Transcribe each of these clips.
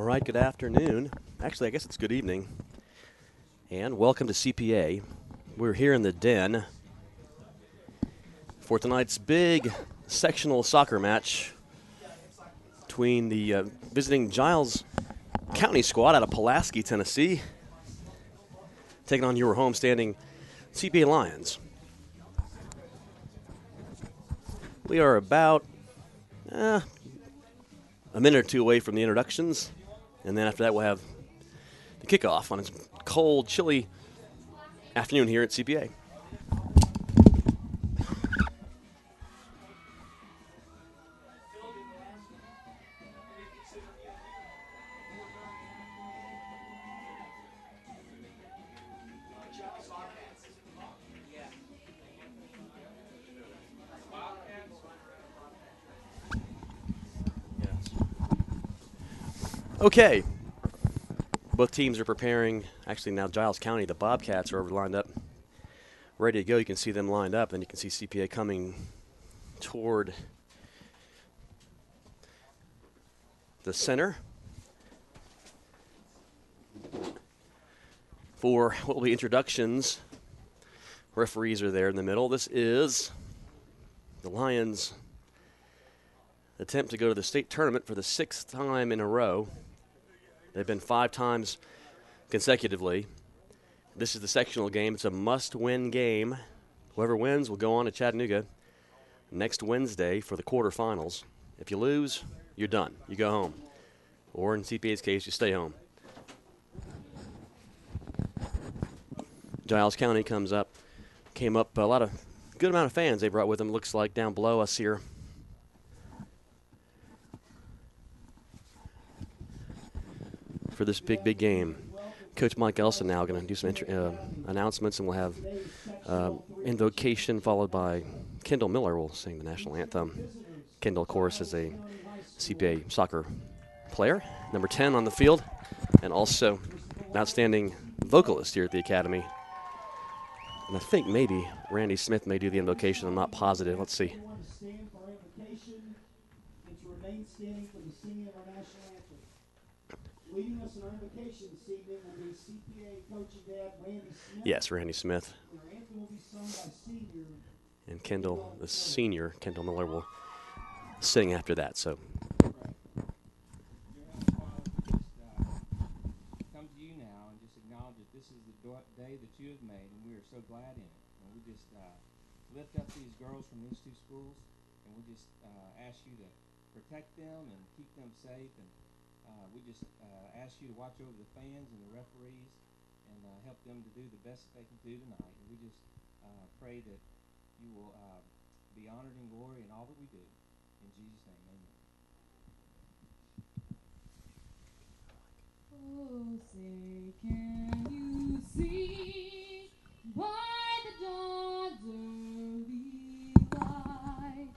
All right, good afternoon. Actually, I guess it's good evening. And welcome to CPA. We're here in the den for tonight's big sectional soccer match between the visiting Giles County squad out of Pulaski, Tennessee, taking on your homestanding CPA Lions. We are about a minute or two away from the introductions, and then after that we'll have the kickoff on this cold, chilly afternoon here at CPA. Okay, both teams are preparing. Actually, now Giles County, the Bobcats are lined up, ready to go. You can see them lined up, and you can see CPA coming toward the center for what will be introductions. Referees are there in the middle. This is the Lions' attempt to go to the state tournament for the 6th time in a row. They've been 5 times consecutively. This is the sectional game. It's a must-win game. Whoever wins will go on to Chattanooga next Wednesday for the quarterfinals. If you lose, you're done. You go home. Or in CPA's case, you stay home. Giles County came up a lot of good amount of fans they brought with them. Looks like down below us here. For this big game. Coach Mike Elson now going to do some announcements, and we'll have invocation followed by Kendall Miller will sing the national anthem. Kendall, of course, is a CPA soccer player, number 10 on the field, and also an outstanding vocalist here at the Academy. And I think maybe Randy Smith may do the invocation. I'm not positive. Let's see. Leading us in our invocation this evening will be CPA coach and dad Randy Smith. Yes, Randy Smith. And our anthem will be sung by senior. And Kendall, the senior, Kendall Miller, will sing after that. So. Come to you now and just acknowledge that this is the day that you have made, and we are so glad in it. And we just lift up these girls from these 2 schools, and we just ask you to protect them and keep them safe. And we just ask you to watch over the fans and the referees and help them to do the best they can do tonight. And we just pray that you will be honored in glory in all that we do. In Jesus' name, amen. Oh, say, can you see by the dawn's early light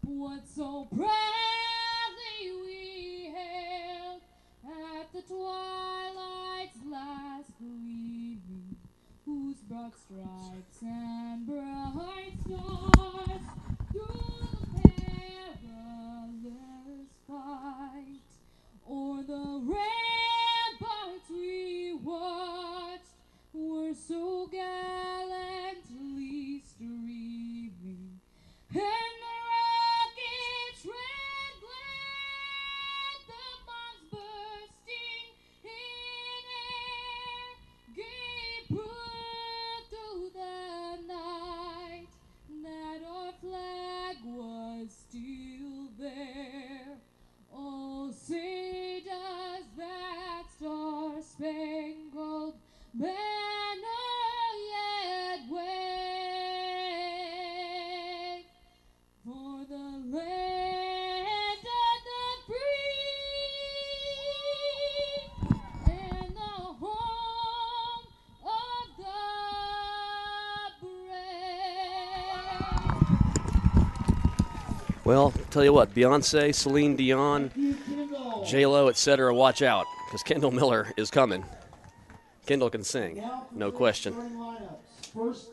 what so proudly we hailed at the twilight's last gleaming, whose broad stripes and bright stars through the perilous fight o'er the ramparts we watched were so gallantly streaming, and the rocket's red glare, the bombs bursting in air, gave proof through the night that our flag was still there. Oh, say does that star-spangled banner yet wave for the land of the free and the home of the brave? Well, tell you what, Beyonce, Celine Dion, J-Lo, etc., watch out, because Kendall Miller is coming. Kendall can sing, no question.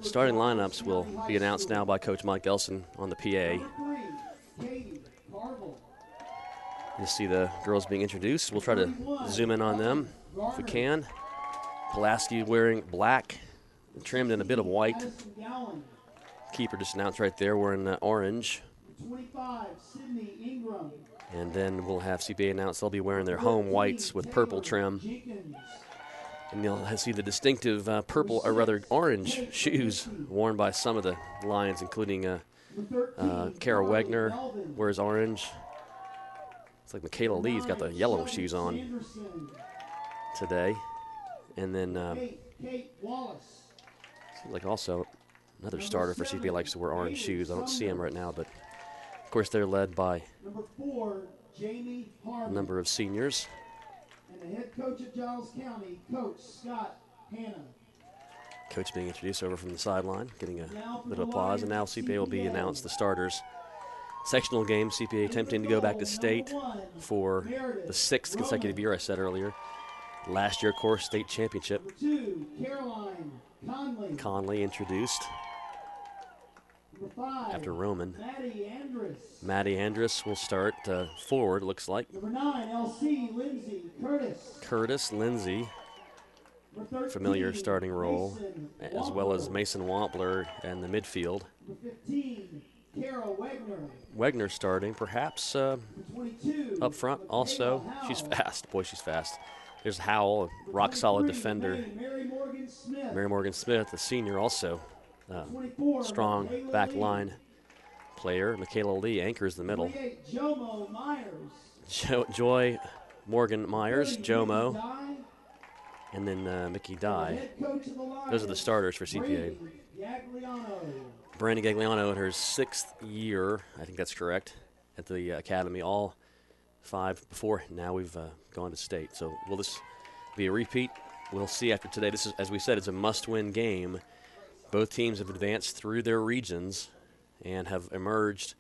Starting lineups will be announced now by Coach Mike Elson on the PA. You see the girls being introduced. We'll try to zoom in on them if we can. Pulaski wearing black, trimmed in a bit of white. Keeper just announced right there wearing orange. 25, Sydney Ingram. And then we'll have CPA announce they'll be wearing their home whites with purple trim. And you'll see the distinctive purple, or rather orange, shoes worn by some of the Lions, including Kara Wegner wears orange. It's like Michaela Lee's got the yellow shoes on today. And then seems like also another starter for CPA likes to wear orange shoes. I don't see him right now, but of course they're led by Number 4, Jamie a Harmon. number of seniors. And the head coach of Giles County, Coach Scott Hanna. Coach being introduced over from the sideline, getting a bit of applause. And now CPA will be announced the starters. Sectional game, CPA attempting to go back to state for the 6th consecutive year, I said earlier. Last year, of course, state championship. Number 2, Caroline Conley. Conley introduced Number 5, after Roman. Maddie Andrus. Maddie Andrus will start forward, looks like. Number 9, LC Lindsay Curtis. Curtis Lindsay, Number 13, familiar starting role, Mason as well as Wampler. Mason Wampler in the midfield. Number 15, Carol Wegner. Wegner starting, perhaps Number 22, up front also. Michaela She's Howell. fast. Boy, she's fast. There's Howell, a rock-solid 23, defender. Mary Morgan Smith. Mary Morgan Smith, the senior, also 24, strong Michaela back Lee. line player. Michaela Lee anchors the middle. 28, Jomo Myers. Joy Morgan Myers, 30, Jomo, Mickey Dye. and then Mickey The Dye. head coach of the Lions, Those are the starters for CPA. Brady Gagliano. Brandy Gagliano in her 6th year, I think that's correct, at the academy. All 5 before now we've gone to state. So will this be a repeat? We'll see after today. This is, as we said, it's a must-win game. Both teams have advanced through their regions and have emerged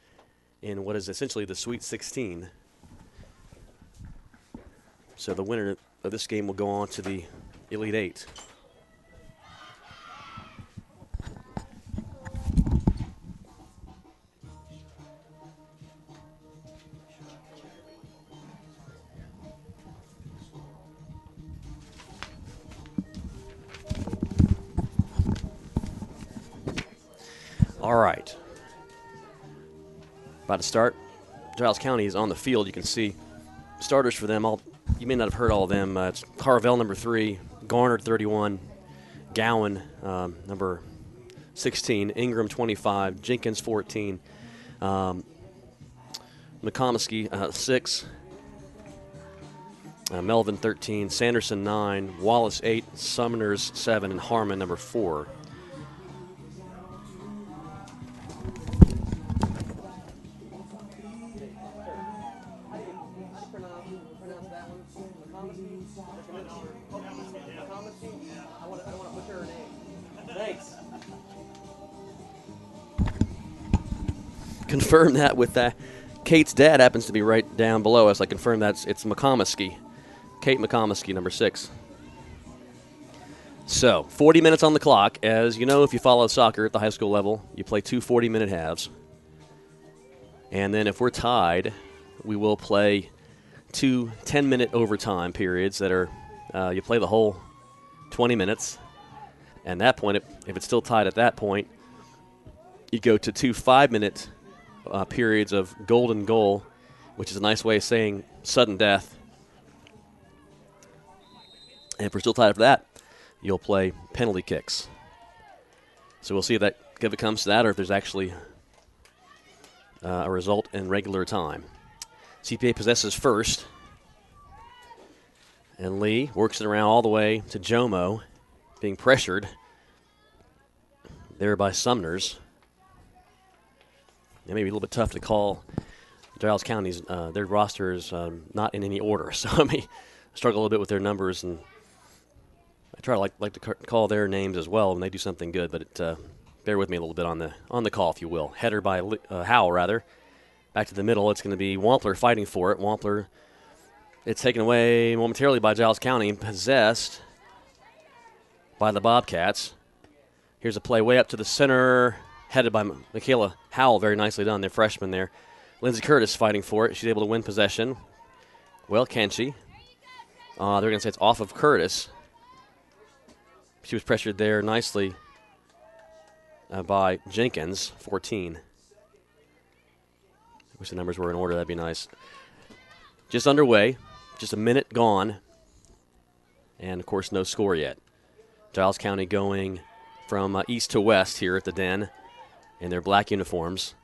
in what is essentially the Sweet 16. So the winner of this game will go on to the Elite 8. All right. About to start. Giles County is on the field. You can see starters for them. You may not have heard all of them. It's Carvel, number 3, Garner, 31, Gowan, number 16, Ingram, 25, Jenkins, 14, McComiskey, 6, Melvin, 13, Sanderson, 9, Wallace, 8, Sumners, 7, and Harmon, number 4. Confirm that with that. Kate's dad happens to be right down below us. I confirmed that it's McComiskey. Kate McComiskey, number 6. So, 40 minutes on the clock. As you know, if you follow soccer at the high school level, you play 2 40-minute halves. And then if we're tied, we will play 2 10-minute overtime periods that are, you play the whole 20 minutes. And at that point, if it's still tied at that point, you go to 2 5-minute periods of golden goal, which is a nice way of saying sudden death. And if we're still tied after that, you'll play penalty kicks. So we'll see if it comes to that or if there's actually a result in regular time. CPA possesses first. And Lee works it around all the way to Jomo, being pressured there by Sumners. It may be a little bit tough to call Giles County's. Their roster is not in any order, so I may struggle a little bit with their numbers, and I try to like to call their names as well when they do something good. But bear with me a little bit on the call, if you will. Header by Howell, rather. Back to the middle. It's going to be Wampler fighting for it. Wampler, it's taken away momentarily by Giles County, possessed by the Bobcats. Here's a play way up to the center, headed by Michaela Howell. Very nicely done, their freshman there. Lindsay Curtis fighting for it. She's able to win possession. Well, can she? They're going to say it's off of Curtis. She was pressured there nicely by Jenkins, 14. I wish the numbers were in order. That'd be nice. Just underway. Just a minute gone. And, of course, no score yet. Giles County going from east to west here at the Den in their black uniforms.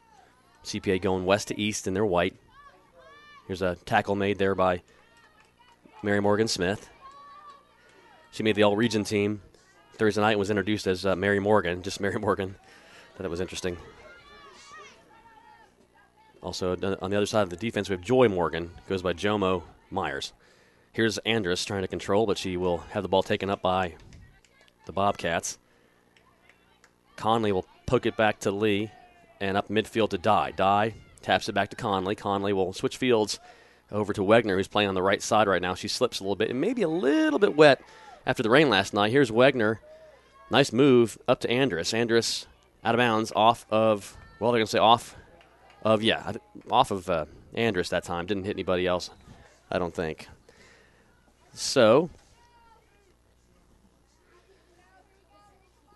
CPA going west to east in their white. Here's a tackle made there by Mary Morgan Smith. She made the all-region team Thursday night and was introduced as Mary Morgan, just Mary Morgan. Thought that was interesting. Also, on the other side of the defense, we have Joy Morgan, goes by Jomo Myers. Here's Andrus trying to control, but she will have the ball taken up by the Bobcats. Conley will poke it back to Lee and up midfield to Dye. Dye taps it back to Conley. Conley will switch fields over to Wegner, who's playing on the right side right now. She slips a little bit and maybe a little bit wet after the rain last night. Here's Wegner. Nice move up to Andrus. Andrus out of bounds off of, well, they're going to say off of Andrus that time. Didn't hit anybody else, I don't think. So,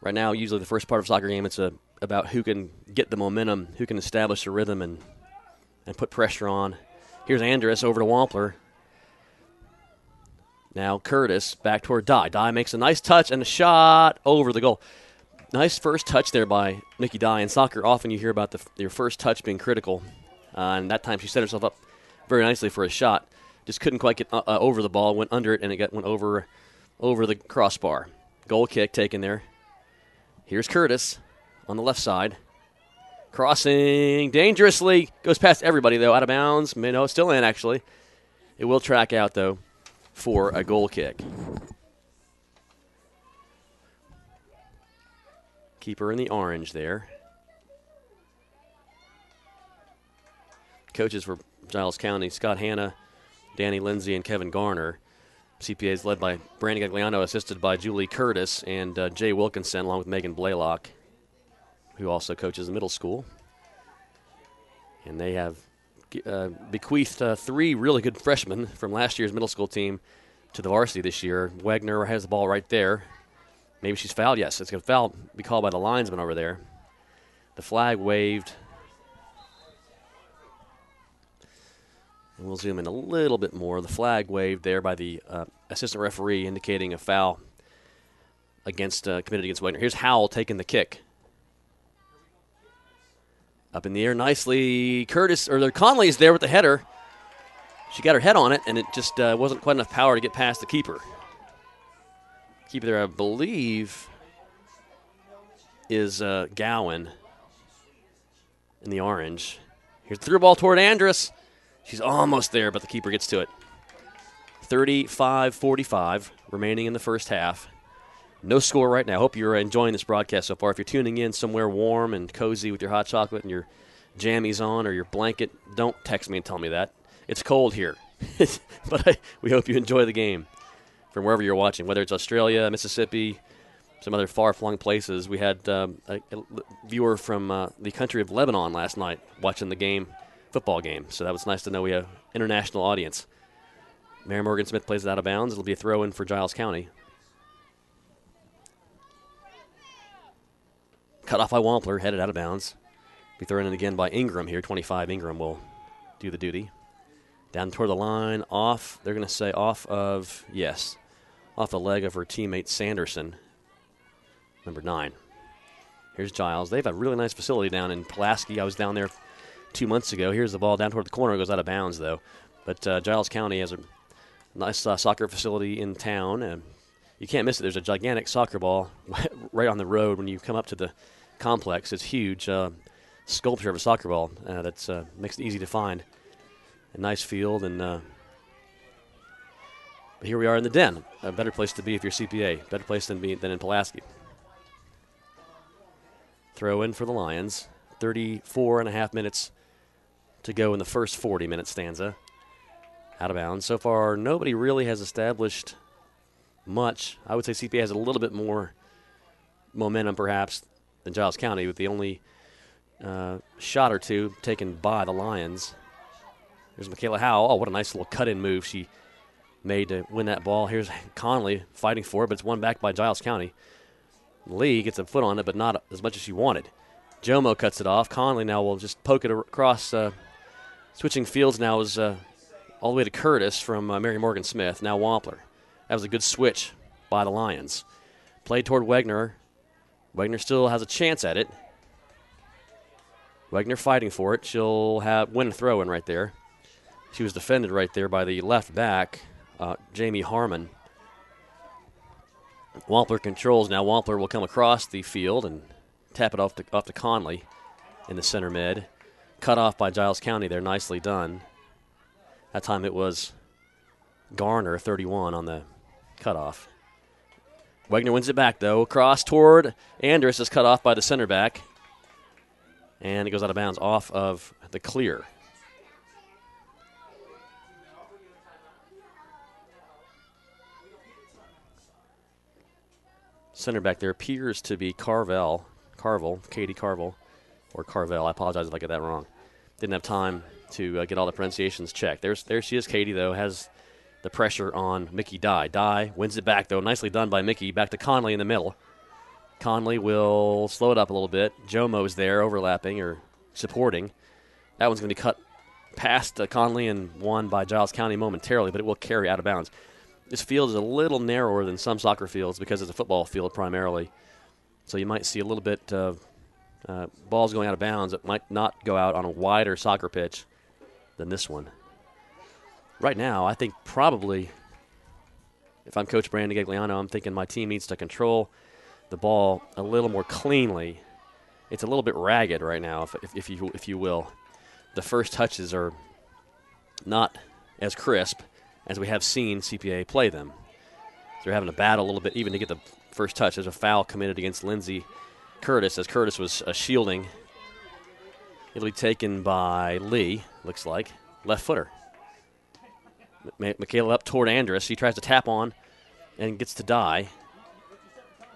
right now, usually the first part of a soccer game, it's about who can get the momentum, who can establish a rhythm and put pressure on. Here's Andrus over to Wampler. Now Curtis back toward Dye. Dye makes a nice touch and a shot over the goal. Nice first touch there by Nikki Dye. In soccer, often you hear about your first touch being critical. And that time she set herself up very nicely for a shot. Just couldn't quite get over the ball, went under it, and it went over the crossbar. Goal kick taken there. Here's Curtis on the left side. Crossing dangerously. Goes past everybody, though, out of bounds. No, it's still in, actually. It will track out, though, for a goal kick. Keeper in the orange there. Coaches for Giles County, Scott Hanna, Danny Lindsay, and Kevin Garner. CPA is led by Brandon Gagliano, assisted by Julie Curtis and Jay Wilkinson, along with Megan Blaylock, who also coaches the middle school. And they have bequeathed 3 really good freshmen from last year's middle school team to the varsity this year. Wegner has the ball right there. Maybe she's fouled. Yes, it's going to foul be called by the linesman over there. The flag waved. And we'll zoom in a little bit more. The flag waved there by the assistant referee, indicating a foul committed against Wegner. Here's Howell taking the kick. Up in the air nicely. Conley's there with the header. She got her head on it, and it just wasn't quite enough power to get past the keeper. Keeper there, I believe, is Gowan in the orange. Here's the through ball toward Andrus. She's almost there, but the keeper gets to it. 35-45 remaining in the first half. No score right now. Hope you're enjoying this broadcast so far. If you're tuning in somewhere warm and cozy with your hot chocolate and your jammies on or your blanket, don't text me and tell me that. It's cold here. But we hope you enjoy the game from wherever you're watching, whether it's Australia, Mississippi, some other far-flung places. We had a viewer from the country of Lebanon last night watching the football game. So that was nice to know we have an international audience. Mary Morgan Smith plays it out of bounds. It'll be a throw-in for Giles County. Cut off by Wampler, headed out of bounds. Be thrown in again by Ingram here. 25 Ingram will do the duty. Down toward the line, off. They're going to say off of the leg of her teammate Sanderson, number 9. Here's Giles. They have a really nice facility down in Pulaski. I was down there 2 months ago. Here's the ball down toward the corner. It goes out of bounds, though. But Giles County has a nice soccer facility in town. You can't miss it. There's a gigantic soccer ball right on the road when you come up to the complex. It's huge. Sculpture of a soccer ball that makes it easy to find. A nice field. And but here we are in the Den. A better place to be if you're CPA. Better place than in Pulaski. Throw in for the Lions. 34.5 minutes to go in the first 40-minute stanza. Out of bounds. So far, nobody really has established much. I would say CPA has a little bit more momentum, perhaps, than Giles County, with the only shot or two taken by the Lions. Here's Michaela Howe. Oh, what a nice little cut-in move she made to win that ball. Here's Conley fighting for it, but it's won back by Giles County. Lee gets a foot on it, but not as much as she wanted. Jomo cuts it off. Conley now will just poke it across. Switching fields now is all the way to Curtis from Mary Morgan Smith. Now Wampler. That was a good switch by the Lions. Played toward Wegner. Wegner still has a chance at it. Wegner fighting for it. She'll win a throw-in right there. She was defended right there by the left back, Jamie Harmon. Wampler controls now. Wampler will come across the field and tap it off to Conley in the center mid. Cut off by Giles County there. Nicely done. That time it was Garner, 31, on the cutoff. Wegner wins it back, though. Cross toward Andrus is cut off by the center back. And it goes out of bounds off of the clear. Center back there appears to be Katie Carvel, or Carvel. I apologize if I get that wrong. Didn't have time to get all the pronunciations checked. There she is, Katie, though, has the pressure on Mickey Dye. Dye wins it back, though. Nicely done by Mickey. Back to Conley in the middle. Conley will slow it up a little bit. Jomo's there overlapping or supporting. That one's going to be cut past Conley and won by Giles County momentarily, but it will carry out of bounds. This field is a little narrower than some soccer fields because it's a football field primarily. So you might see a little bit of balls going out of bounds that might not go out on a wider soccer pitch than this one. Right now, I think probably, if I'm Coach Brandon Gagliano, I'm thinking my team needs to control the ball a little more cleanly. It's a little bit ragged right now, if you will. The first touches are not as crisp as we have seen CPA play them. They're having to battle a little bit even to get the first touch. There's a foul committed against Lindsey Curtis as Curtis was shielding. It'll be taken by Lee, looks like. Left footer. Michaela up toward Andrus. He tries to tap on and gets to die.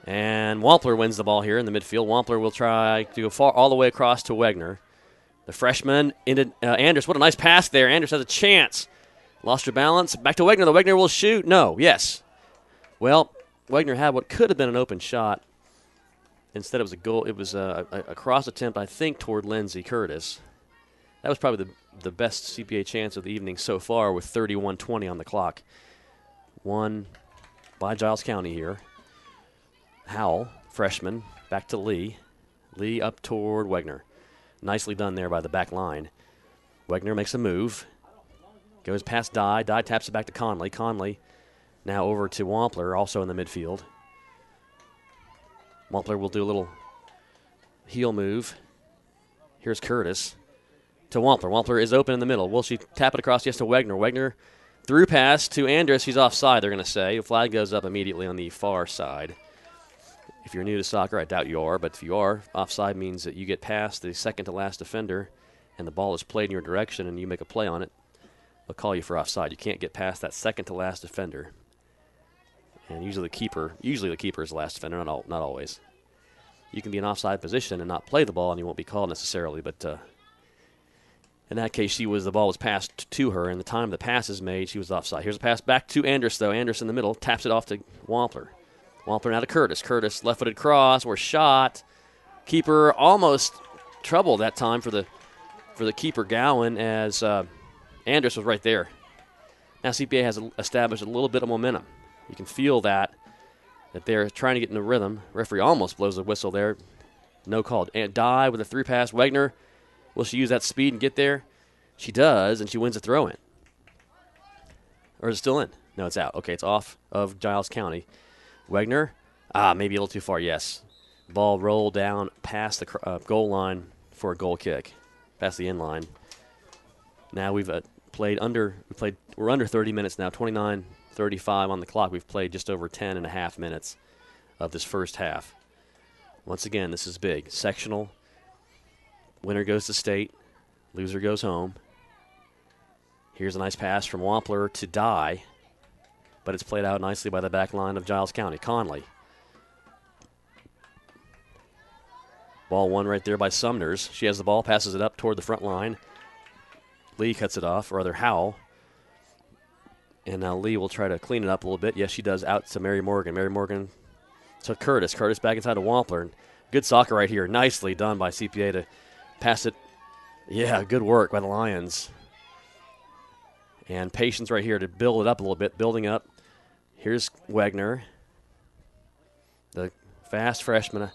And Wampler wins the ball here in the midfield. Wampler will try to go all the way across to Wegner. The freshman into Andrus. What a nice pass there. Andrus has a chance. Lost her balance. Back to Wegner. The Wegner will shoot. No. Yes. Well, Wegner had what could have been an open shot. Instead, it was a goal. It was a cross attempt, I think, toward Lindsey Curtis. That was probably the best CPA chance of the evening so far with 31:20 on the clock. Won by Giles County here. Howell, freshman, back to Lee. Lee up toward Wegner. Nicely done there by the back line. Wegner makes a move. Goes past Dye. Dye taps it back to Conley. Conley now over to Wampler, also in the midfield. Wampler will do a little heel move. Here's Curtis to Wampler. Wampler is open in the middle. Will she tap it across? Yes, to Wegner. Wegner through pass to Andrus. He's offside, they're going to say. The flag goes up immediately on the far side. If you're new to soccer, I doubt you are, but if you are, offside means that you get past the second-to-last defender and the ball is played in your direction and you make a play on it, they'll call you for offside. You can't get past that second-to-last defender. And usually the keeper is the last defender, not always. You can be in offside position and not play the ball and you won't be called necessarily, but in that case, the ball was passed to her, and the time the pass is made, she was offside. Here's a pass back to Andrus, though. Andrus in the middle, taps it off to Wampler. Wampler now to Curtis. Curtis, left-footed cross, or shot. Keeper almost trouble that time for the keeper, Gowan, as Andrus was right there. Now CPA has established a little bit of momentum. You can feel that they're trying to get in the rhythm. Referee almost blows a whistle there. No call. And Dye with a through pass. Wegner, will she use that speed and get there? She does, and she wins a throw-in. Or is it still in? No, it's out. Okay, it's off of Giles County. Wegner, maybe a little too far, yes. Ball rolled down past the goal line for a goal kick, past the end line. Now we're under 30 minutes now, 29:35 on the clock. We've played just over 10 and a half minutes of this first half. Once again, this is big. Sectional, winner goes to state, loser goes home. Here's a nice pass from Wampler to Dye, but it's played out nicely by the back line of Giles County. Conley. Ball won right there by Sumners. She has the ball, passes it up toward the front line. Lee cuts it off, or rather Howell. And now Lee will try to clean it up a little bit. Yes, she does, out to Mary Morgan. Mary Morgan to Curtis. Curtis back inside to Wampler. Good soccer right here. Nicely done by CPA to pass it. Yeah, good work by the Lions. And patience right here to build it up a little bit, building up. Here's Wegner, the fast freshman.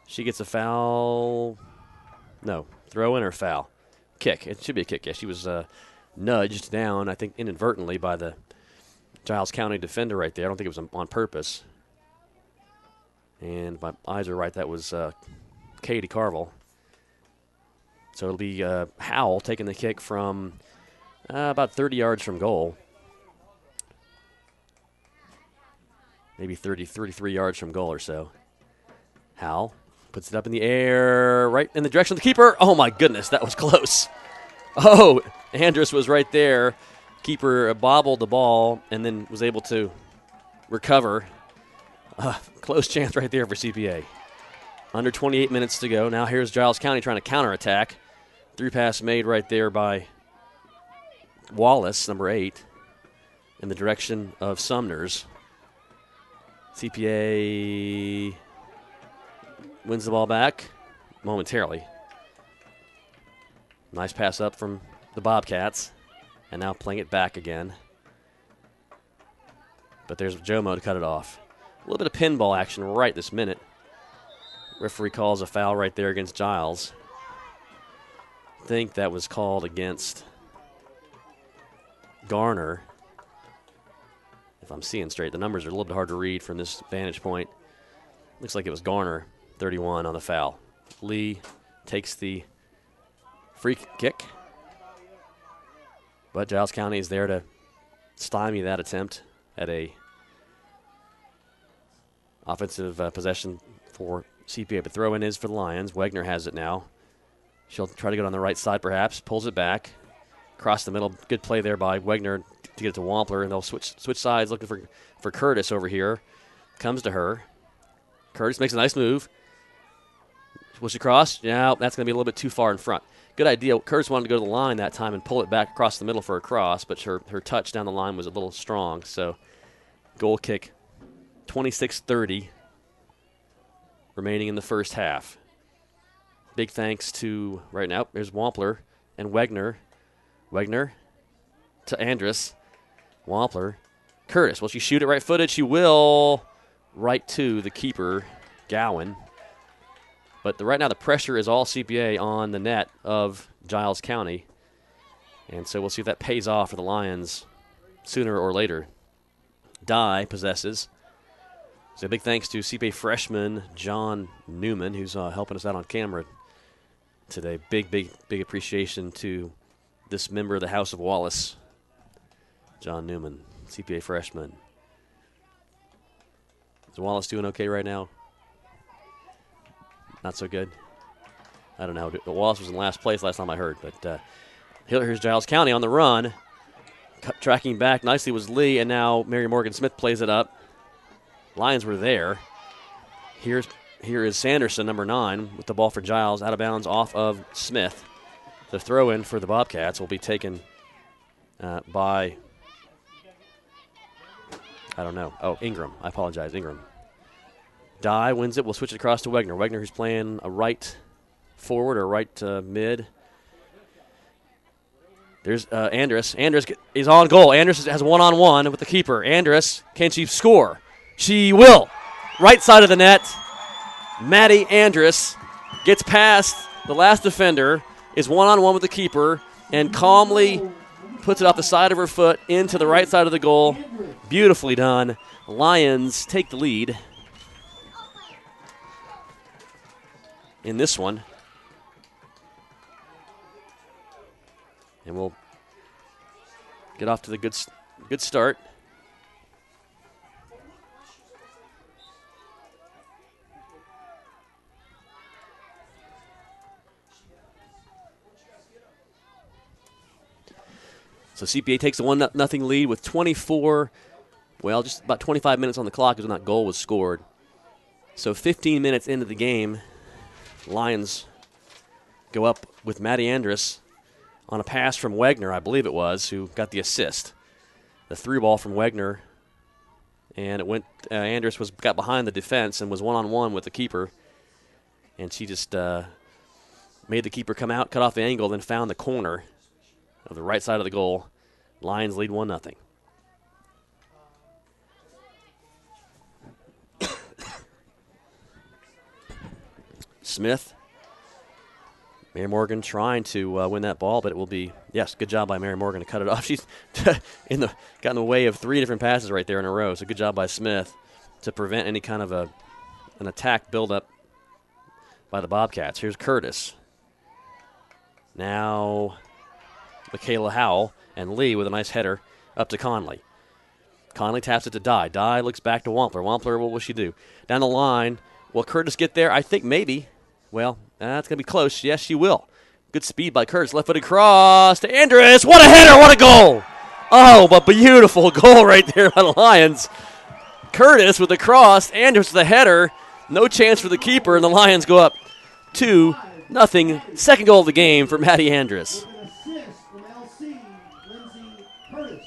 She gets a foul. No, throw in or foul. Kick. It should be a kick. Yeah, she was nudged down, I think, inadvertently by the Giles County defender right there. I don't think it was on purpose. And my eyes are right. That was Katie Carville. So it'll be Howell taking the kick from about 30 yards from goal. Maybe 33 yards from goal or so. Howell puts it up in the air, right in the direction of the keeper. Oh, my goodness, that was close. Oh, Andrus was right there. Keeper bobbled the ball and then was able to recover. Close chance right there for CPA. Under 28 minutes to go. Now here's Giles County trying to counterattack. 3-pass made right there by Wallace, number 8, in the direction of Sumner's. CPA wins the ball back momentarily. Nice pass up from the Bobcats. And now playing it back again. But there's Jomo to cut it off. A little bit of pinball action right this minute. Referee calls a foul right there against Giles. I think that was called against Garner. If I'm seeing straight, the numbers are a little bit hard to read from this vantage point. Looks like it was Garner, 31, on the foul. Lee takes the free kick. But Giles County is there to stymie that attempt at a offensive possession for CPA. But throw-in is for the Lions. Wegner has it now. She'll try to get on the right side perhaps. Pulls it back. Across the middle. Good play there by Wegner to get it to Wampler. And they'll switch sides looking for Curtis over here. Comes to her. Curtis makes a nice move. Will she cross? Yeah, that's going to be a little bit too far in front. Good idea. Curtis wanted to go to the line that time and pull it back across the middle for a cross, but her touch down the line was a little strong. So goal kick, 26-30 remaining in the first half. Big thanks to, right now, there's Wampler and Wegner. Wegner to Andrus. Wampler. Curtis, will she shoot it right-footed? She will. Right to the keeper, Gowan. But right now the pressure is all CPA on the net of Giles County. And so we'll see if that pays off for the Lions sooner or later. Dye possesses. So big thanks to CPA freshman John Newman, who's helping us out on camera today. Big appreciation to this member of the House of Wallace, John Newman, CPA freshman. Is Wallace doing okay right now? Not so good. I don't know. Wallace was in last place last time I heard. But here's Giles County on the run. Tracking back nicely was Lee, and now Mary Morgan Smith plays it up. Lions were there. Here is Sanderson, number 9, with the ball for Giles, out of bounds off of Smith. The throw-in for the Bobcats will be taken by, I don't know. Oh, Ingram. I apologize, Ingram. Dye wins it. We'll switch it across to Wegner. Wegner, who's playing a right forward or right mid. There's Andrus. Andrus is on goal. Andrus has one-on-one with the keeper. Andrus, can she score? She will. Right side of the net. Maddie Andrus gets past the last defender, is one-on-one with the keeper, and calmly puts it off the side of her foot into the right side of the goal. Beautifully done. Lions take the lead in this one. And we'll get off to the good start. So CPA takes a 1-0 lead with 24, well, just about 25 minutes on the clock as when that goal was scored. So 15 minutes into the game, Lions go up with Maddie Andrus on a pass from Wegner, I believe it was, who got the assist. The through ball from Wegner, and it went. Andrus got behind the defense and was one-on-one with the keeper, and she just made the keeper come out, cut off the angle, then found the corner of the right side of the goal. Lions lead 1-0. Smith. Mary Morgan trying to win that ball, but it will be, yes, good job by Mary Morgan to cut it off. She's got in the way of 3 different passes right there in a row, so good job by Smith to prevent any kind of an attack buildup by the Bobcats. Here's Curtis. Now Michaela Howell and Lee with a nice header up to Conley. Conley taps it to Dye. Dye looks back to Wampler. Wampler, what will she do? Down the line, will Curtis get there? I think maybe. Well, that's going to be close. Yes, she will. Good speed by Curtis. Left-footed cross to Andrus. What a header. What a goal. Oh, but beautiful goal right there by the Lions. Curtis with the cross. Andrus with the header. No chance for the keeper, and the Lions go up 2-0. Second goal of the game for Maddie Andrus. With an assist from LC, Lindsay Curtis.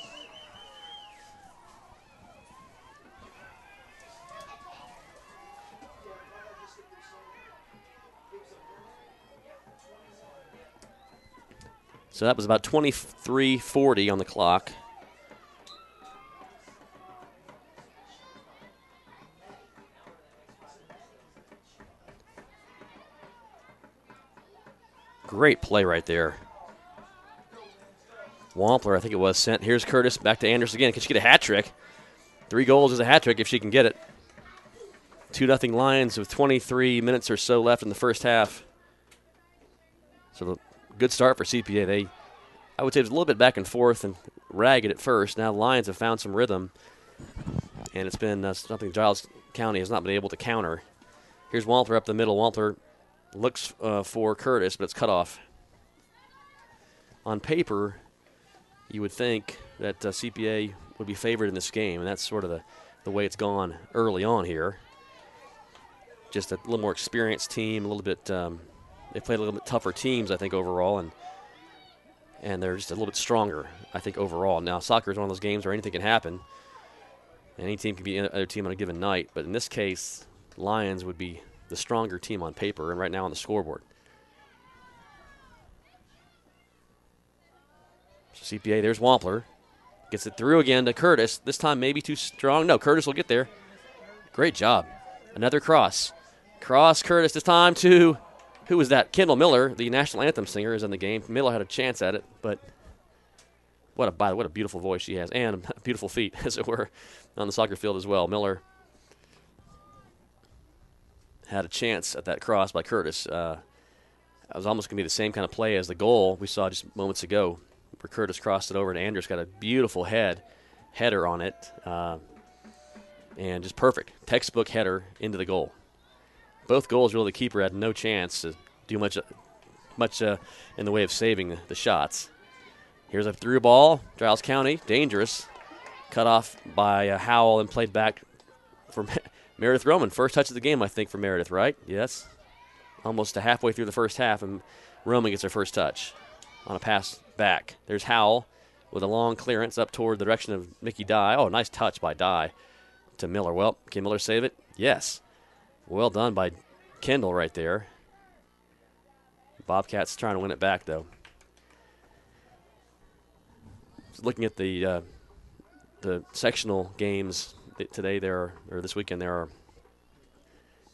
So that was about 23:40 on the clock. Great play right there. Wampler, I think it was, sent. Here's Curtis back to Andrus again. Can she get a hat trick? 3 goals is a hat trick if she can get it. 2-0 Lions with 23 minutes or so left in the first half. So good start for CPA. I would say it was a little bit back and forth and ragged at first. Now the Lions have found some rhythm, and it's been something Giles County has not been able to counter. Here's Wampler up the middle. Wampler looks for Curtis, but it's cut off. On paper, you would think that CPA would be favored in this game, and that's sort of the way it's gone early on here. Just a little more experienced team, a little bit. They played a little bit tougher teams, I think, overall, and they're just a little bit stronger, I think, overall. Now, soccer is one of those games where anything can happen. Any team can beat another team on a given night, but in this case, Lions would be the stronger team on paper and right now on the scoreboard. So CPA, there's Wampler. Gets it through again to Curtis. This time maybe too strong. No, Curtis will get there. Great job. Another cross. Cross Curtis this time to, who was that? Kendall Miller, the national anthem singer, is in the game. Miller had a chance at it, but what a beautiful voice she has, and beautiful feet, as it were, on the soccer field as well. Miller had a chance at that cross by Curtis. It was almost going to be the same kind of play as the goal we saw just moments ago, where Curtis crossed it over, and Andrus got a beautiful header on it, and just perfect. Textbook header into the goal. Both goals, really, the keeper had no chance to do much in the way of saving the shots. Here's a through ball. Giles County, dangerous. Cut off by Howell and played back for Meredith Roman. First touch of the game, I think, for Meredith, right? Yes. Almost halfway through the first half, and Roman gets her first touch on a pass back. There's Howell with a long clearance up toward the direction of Mickey Dye. Oh, nice touch by Dye to Miller. Well, can Miller save it? Yes. Well done by Kendall right there. Bobcats trying to win it back, though. Looking at the sectional games today, this weekend, there are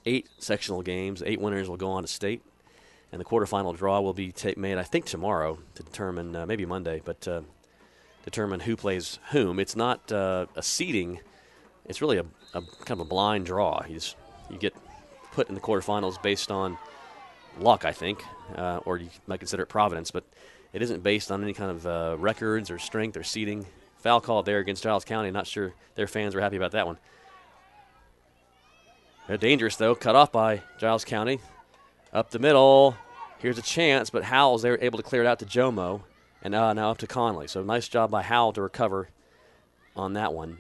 8 sectional games. 8 winners will go on to state, and the quarterfinal draw will be made, I think, tomorrow to determine, maybe Monday, but determine who plays whom. It's not a seeding. It's really a kind of a blind draw. You get put in the quarterfinals based on luck, I think, or you might consider it providence, but it isn't based on any kind of records or strength or seeding. Foul call there against Giles County. Not sure their fans were happy about that one. They're dangerous, though. Cut off by Giles County. Up the middle. Here's a chance, but Howell's there able to clear it out to Jomo, and now up to Conley. So nice job by Howell to recover on that one.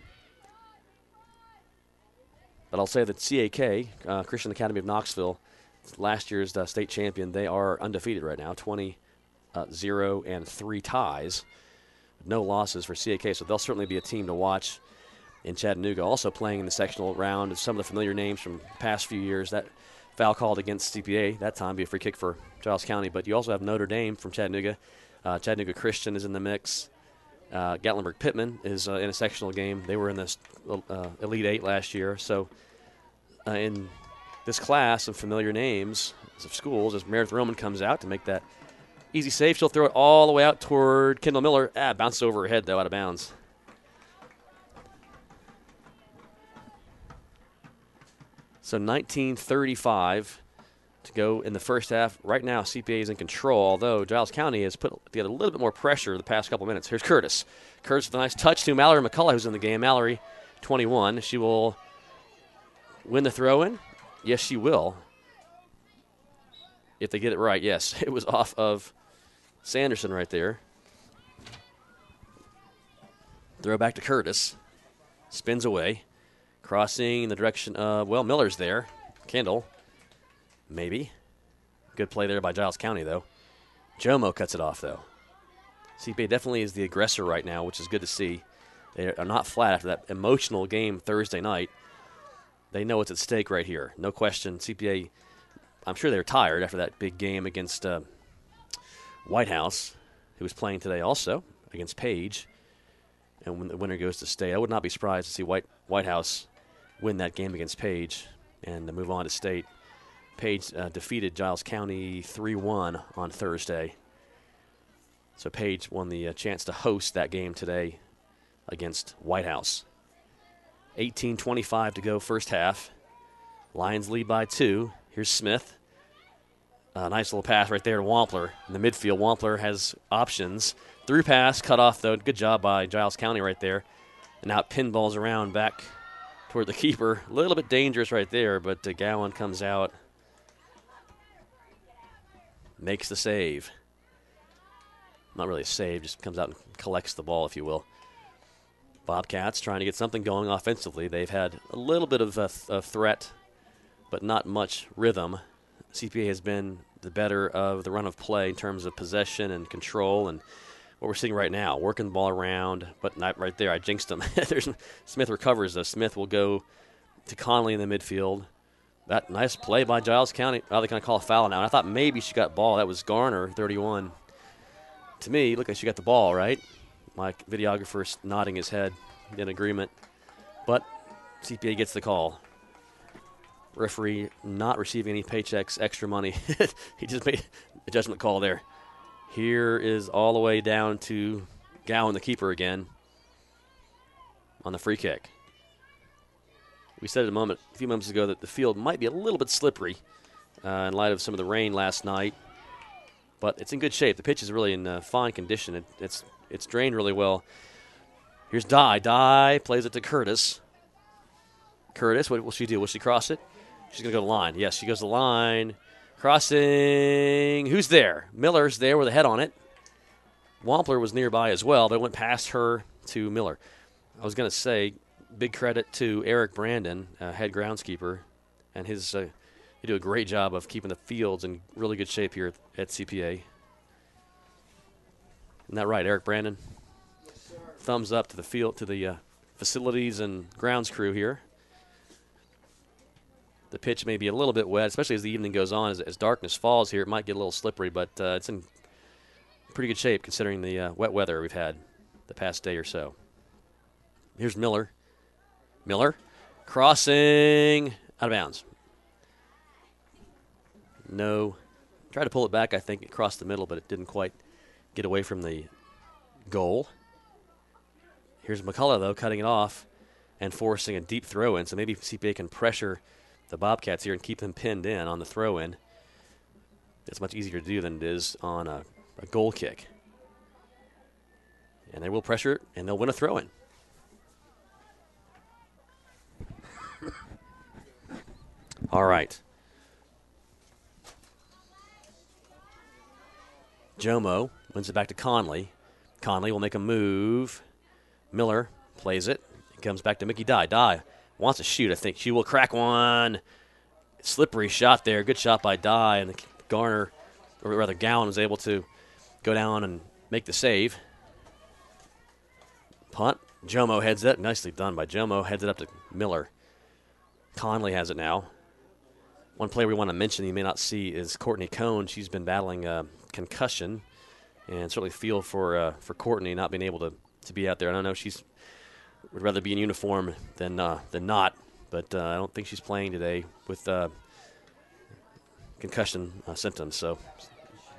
But I'll say that CAK, Christian Academy of Knoxville, last year's state champion, they are undefeated right now, 20 0 and 3 ties. No losses for CAK, so they'll certainly be a team to watch in Chattanooga. Also playing in the sectional round, some of the familiar names from the past few years. That foul called against CPA, that time be a free kick for Giles County. But you also have Notre Dame from Chattanooga. Chattanooga Christian is in the mix. Gatlinburg-Pittman is in a sectional game. They were in the Elite Eight last year. So in this class of familiar names of schools, as Meredith Roman comes out to make that easy save, she'll throw it all the way out toward Kendall Miller. Bounces over her head, though, out of bounds. So 19:35 to go in the first half. Right now, CPA is in control, although Giles County has put together a little bit more pressure the past couple of minutes. Here's Curtis. Curtis with a nice touch to Mallory McCullough, who's in the game. Mallory, 21. She will win the throw-in. Yes, she will. If they get it right, yes. It was off of Sanderson right there. Throw back to Curtis. Spins away. Crossing in the direction of, Miller's there. Kendall. Maybe. Good play there by Giles County, though. Jomo cuts it off, though. CPA definitely is the aggressor right now, which is good to see. They are not flat after that emotional game Thursday night. They know what's at stake right here. No question. CPA, I'm sure they're tired after that big game against White House, who was playing today also against Page. And when the winner goes to state, I would not be surprised to see White House win that game against Page and move on to state. Page defeated Giles County 3-1 on Thursday. So Page won the chance to host that game today against White House. 18:25 to go first half. Lions lead by 2. Here's Smith. Nice little pass right there to Wampler. In the midfield, Wampler has options. Through pass, cut off, though. Good job by Giles County right there. And now it pinballs around back toward the keeper. A little bit dangerous right there, but Gowan comes out. Makes the save. Not really a save, just comes out and collects the ball, if you will. Bobcats trying to get something going offensively. They've had a little bit of a threat, but not much rhythm. CPA has been the better of the run of play in terms of possession and control, and what we're seeing right now, working the ball around, but not right there. I jinxed him. Smith recovers, though. Smith will go to Conley in the midfield. That nice play by Giles County. Oh, they're going to call a foul now. And I thought maybe she got ball. That was Garner, 31. To me, look like she got the ball, right? My videographer's nodding his head in agreement. But CPA gets the call. Referee not receiving any paychecks, extra money. He just made a judgment call there. Here is all the way down to Gowan, the keeper, again on the free kick. We said a few moments ago that the field might be a little bit slippery in light of some of the rain last night, but it's in good shape. The pitch is really in fine condition. It's drained really well. Here's Dye. Dye plays it to Curtis. Curtis, what will she do? Will she cross it? She's going to go to the line. Yes, she goes to the line. Crossing. Who's there? Miller's there with a head on it. Wampler was nearby as well, but it went past her to Miller. I was going to say, big credit to Eric Brandon, head groundskeeper, and his. They do a great job of keeping the fields in really good shape here at CPA. Isn't that right, Eric Brandon? Yes, sir. Thumbs up to the field, to the facilities and grounds crew here. The pitch may be a little bit wet, especially as the evening goes on. As darkness falls here, it might get a little slippery, but it's in pretty good shape considering the wet weather we've had the past day or so. Here's Miller. Miller crossing out of bounds. No. Tried to pull it back, I think, across the middle, but it didn't quite get away from the goal. Here's McCullough, though, cutting it off and forcing a deep throw-in, so maybe CPA can pressure the Bobcats here and keep them pinned in on the throw-in. It's much easier to do than it is on a goal kick. And they will pressure it, and they'll win a throw-in. All right. Jomo wins it back to Conley. Conley will make a move. Miller plays it. It comes back to Mickey Dye. Dye wants to shoot, I think. She will crack one. Slippery shot there. Good shot by Dye. And Garner, or rather Gowan, was able to go down and make the save. Punt. Jomo heads it. Nicely done by Jomo. Heads it up to Miller. Conley has it now. One player we want to mention you may not see is Courtney Cohn. She's been battling concussion, and certainly feel for Courtney not being able to be out there. And I know she's would rather be in uniform than not, but I don't think she's playing today with concussion symptoms. So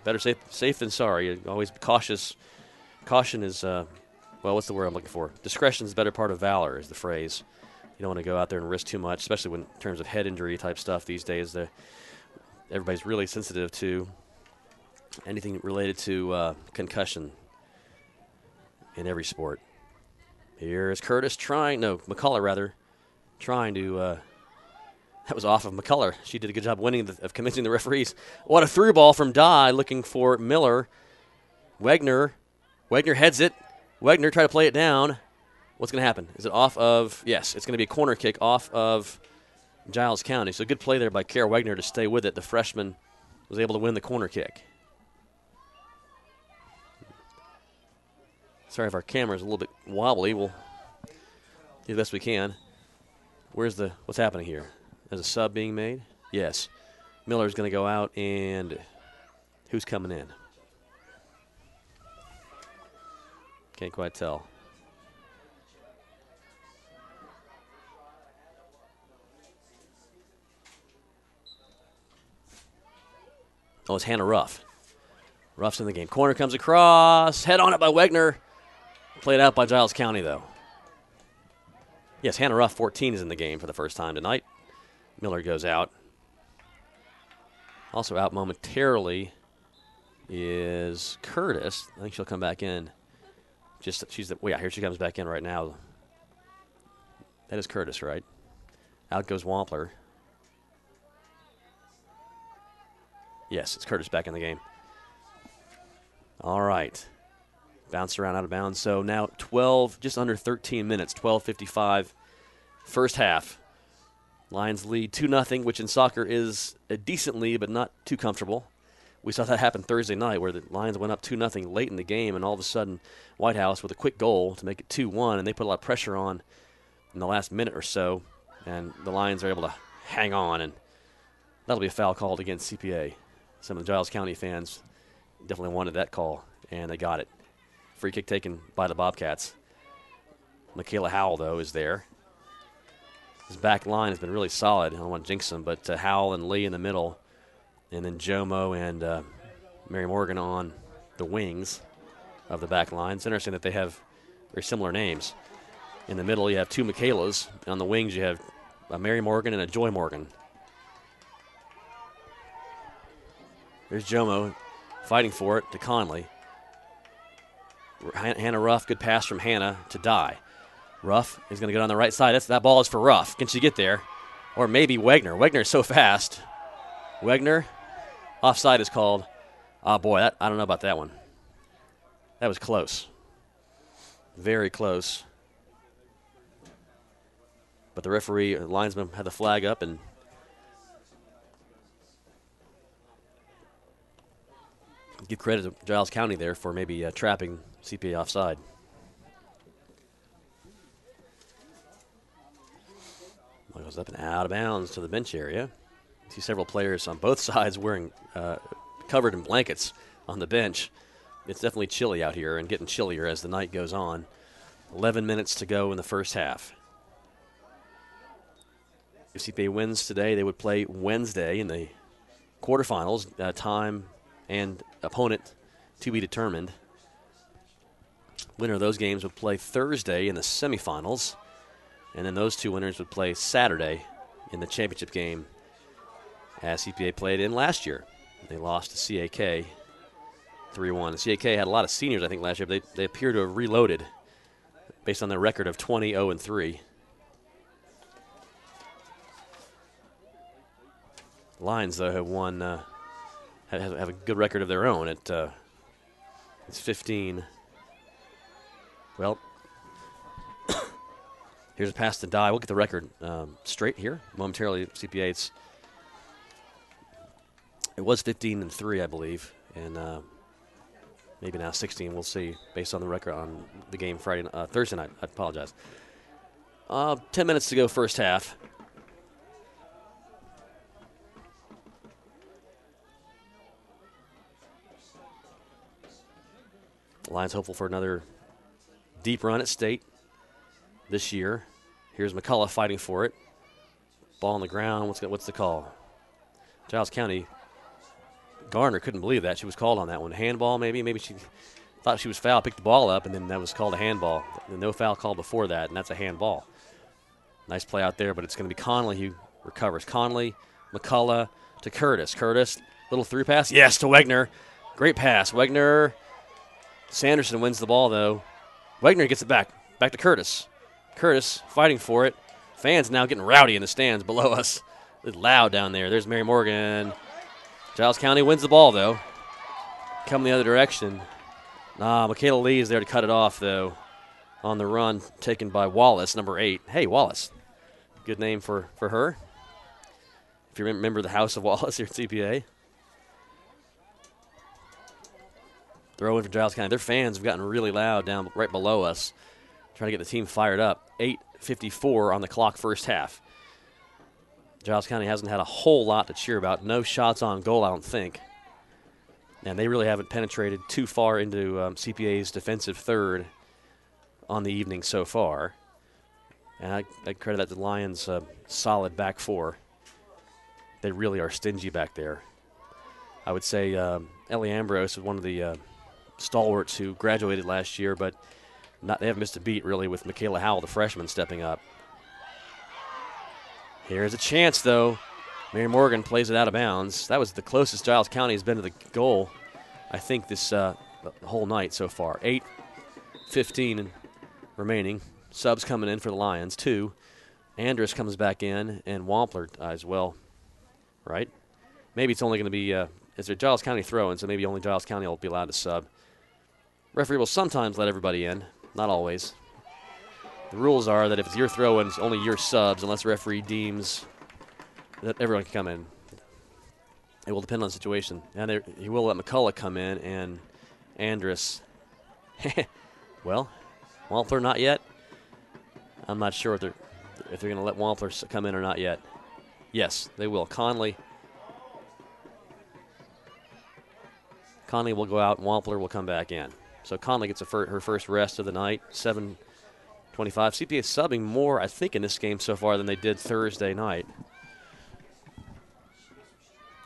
better safe than sorry. Always cautious. Caution is, what's the word I'm looking for? Discretion is the better part of valor is the phrase. You don't want to go out there and risk too much, especially when in terms of head injury type stuff these days. Everybody's really sensitive to anything related to concussion in every sport. Here is Curtis McCullough trying to, that was off of McCullough. She did a good job of convincing the referees. What a through ball from Dye looking for Miller. Wegner heads it. Wegner tried to play it down. What's going to happen? Is it off of, yes, it's going to be a corner kick off of Giles County. So good play there by Kara Wegner to stay with it. The freshman was able to win the corner kick. Sorry if our camera's a little bit wobbly. We'll do the best we can. What's happening here? There's a sub being made? Yes. Miller's going to go out, and who's coming in? Can't quite tell. Oh, it's Hannah Ruff. Ruff's in the game. Corner comes across. Head on it by Wegner. Played out by Giles County, though. Yes, Hannah Ruff, 14, is in the game for the first time tonight. Miller goes out. Also out momentarily is Curtis. I think she'll come back in. Here she comes back in right now. That is Curtis, right? Out goes Wampler. Yes, it's Curtis back in the game. All right. Bounced around out of bounds. So now just under 13 minutes, 12:55, first half. Lions lead 2-0, which in soccer is a decent lead, but not too comfortable. We saw that happen Thursday night where the Lions went up 2-0 late in the game, and all of a sudden Whitehouse with a quick goal to make it 2-1, and they put a lot of pressure on in the last minute or so, and the Lions are able to hang on, and that'll be a foul called against CPA. Some of the Giles County fans definitely wanted that call, and they got it. Free kick taken by the Bobcats. Michaela Howell, though, is there. His back line has been really solid. I don't want to jinx him, but Howell and Lee in the middle, and then Jomo and Mary Morgan on the wings of the back line. It's interesting that they have very similar names. In the middle, you have two Michaelas. And on the wings, you have a Mary Morgan and a Joy Morgan. There's Jomo fighting for it to Conley. Hannah Ruff, good pass from Hannah to Dye. Ruff is going to get on the right side. That ball is for Ruff. Can she get there? Or maybe Wegner. Wegner is so fast. Wegner, offside is called. Oh, boy, I don't know about that one. That was close. Very close. But the referee, linesman, had the flag up, and give credit to Giles County there for maybe trapping CPA offside. Ball goes up and out of bounds to the bench area. You see several players on both sides wearing covered in blankets on the bench. It's definitely chilly out here and getting chillier as the night goes on. 11 minutes to go in the first half. If CPA wins today, they would play Wednesday in the quarterfinals. Time and opponent to be determined. Winner of those games would play Thursday in the semifinals. And then those two winners would play Saturday in the championship game as CPA played in last year. They lost to CAK 3-1. CAK had a lot of seniors, I think, last year, but they appear to have reloaded based on their record of 20-0-3. Lions, though, have won, have a good record of their own. It's 15. Well, here's a pass to Dye. We'll get the record straight here momentarily. CPA, it was 15-3, I believe, and Maybe now 16. We'll see based on the record on the game Thursday night. I apologize. 10 minutes to go first half. Lions hopeful for another deep run at state this year. Here's McCullough fighting for it. Ball on the ground. What's the call? Giles County. Garner couldn't believe that. She was called on that one. Handball, maybe. Maybe she thought she was fouled, picked the ball up, and then that was called a handball. No foul call before that, and that's a handball. Nice play out there, but it's going to be Conley who recovers. Conley, McCullough to Curtis. Curtis, little through pass. Yes, to Wegner. Great pass. Wegner. Sanderson wins the ball, though. Wegner gets it back. Back to Curtis. Curtis fighting for it. Fans now getting rowdy in the stands below us. It's loud down there. There's Mary Morgan. Giles County wins the ball, though. Come the other direction. Michaela Lee is there to cut it off, though. On the run, taken by Wallace, number 8. Hey, Wallace. Good name for her. If you remember the House of Wallace here at CPA. Throw in for Giles County. Their fans have gotten really loud down right below us. Trying to get the team fired up. 8:54 on the clock first half. Giles County hasn't had a whole lot to cheer about. No shots on goal, I don't think. And they really haven't penetrated too far into CPA's defensive third on the evening so far. And I credit that to the Lions' solid back four. They really are stingy back there. I would say Ellie Ambrose is one of the stalwarts who graduated last year, but they haven't missed a beat, really, with Michaela Howell, the freshman, stepping up. Here's a chance, though. Mary Morgan plays it out of bounds. That was the closest Giles County has been to the goal, I think, this the whole night so far. 8:15 remaining. Subs coming in for the Lions. 2. Andrus comes back in, and Wampler as well, right? Maybe it's only going to be it's a Giles County throw-in, so maybe only Giles County will be allowed to sub. Referee will sometimes let everybody in, not always. The rules are that if it's your throw-in, it's only your subs, unless the referee deems that everyone can come in. It will depend on the situation. And he will let McCullough come in, and Andrus. Well, Wampler not yet. I'm not sure if they're going to let Wampler come in or not yet. Yes, they will. Conley will go out, and Wampler will come back in. So Conley gets her first rest of the night, 7:25. CPA is subbing more, I think, in this game so far than they did Thursday night.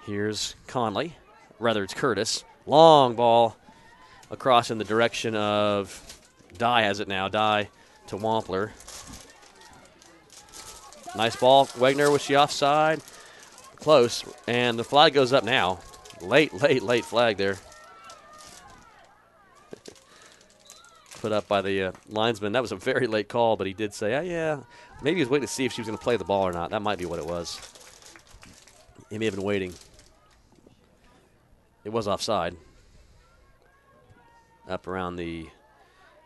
Here's Conley. Rather, it's Curtis. Long ball across in the direction of Dye has it now. Dye to Wampler. Nice ball. Wegner, was she offside? Close. And the flag goes up now. Late flag there. Put up by the linesman. That was a very late call, but he did say, yeah. Maybe he was waiting to see if she was going to play the ball or not. That might be what it was. He may have been waiting. It was offside. Up around the,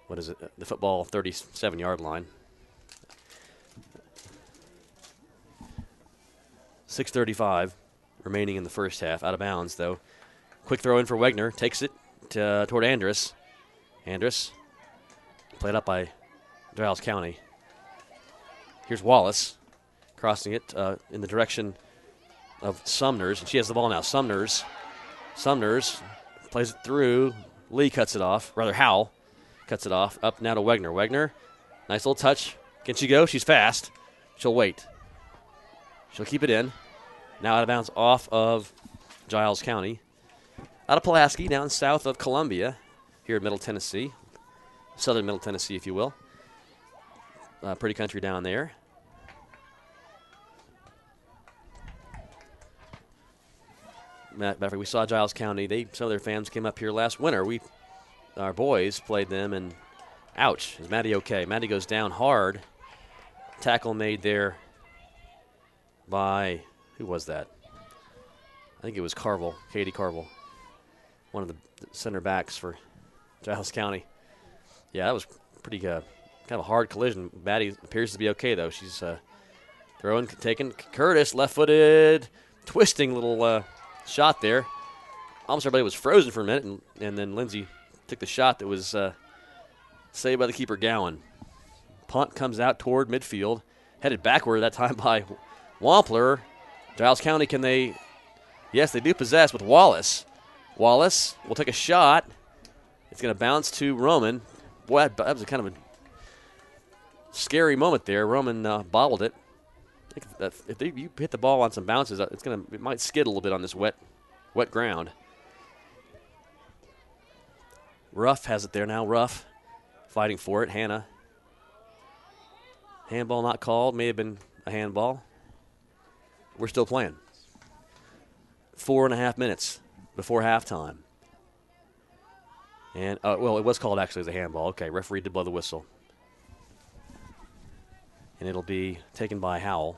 the football 37-yard line. 6:35 remaining in the first half. Out of bounds, though. Quick throw in for Wegner. Takes it toward Andrus. Andrus played up by Giles County. Here's Wallace crossing it in the direction of Sumners. And she has the ball now. Sumners plays it through. Lee cuts it off. Rather, Howell cuts it off. Up now to Wegner. Wegner, nice little touch. Can she go? She's fast. She'll wait. She'll keep it in. Now out of bounds off of Giles County. Out of Pulaski, down south of Columbia, here in Middle Tennessee. Southern Middle Tennessee, if you will. Pretty country down there. Matter of fact, we saw Giles County. Some of their fans came up here last winter. Our boys played them, and ouch, is Maddie okay? Maddie goes down hard. Tackle made there by, who was that? I think it was Carville, Katie Carville, one of the center backs for Giles County. Yeah, that was pretty kind of a hard collision. Maddie appears to be okay, though. She's taking Curtis, left-footed, twisting little shot there. Almost everybody was frozen for a minute, and then Lindsay took the shot that was saved by the keeper, Gowan. Punt comes out toward midfield, headed backward that time by Wampler. Giles County, can they? Yes, they do possess with Wallace. Wallace will take a shot. It's going to bounce to Roman. Boy, that was a kind of a scary moment there. Roman bobbled it. I think that if you hit the ball on some bounces, it might skid a little bit on this wet ground. Ruff has it there now. Ruff fighting for it. Hannah. Handball not called. May have been a handball. We're still playing. 4.5 minutes before halftime. And, it was called actually as a handball. Okay, referee did blow the whistle. And it'll be taken by Howell.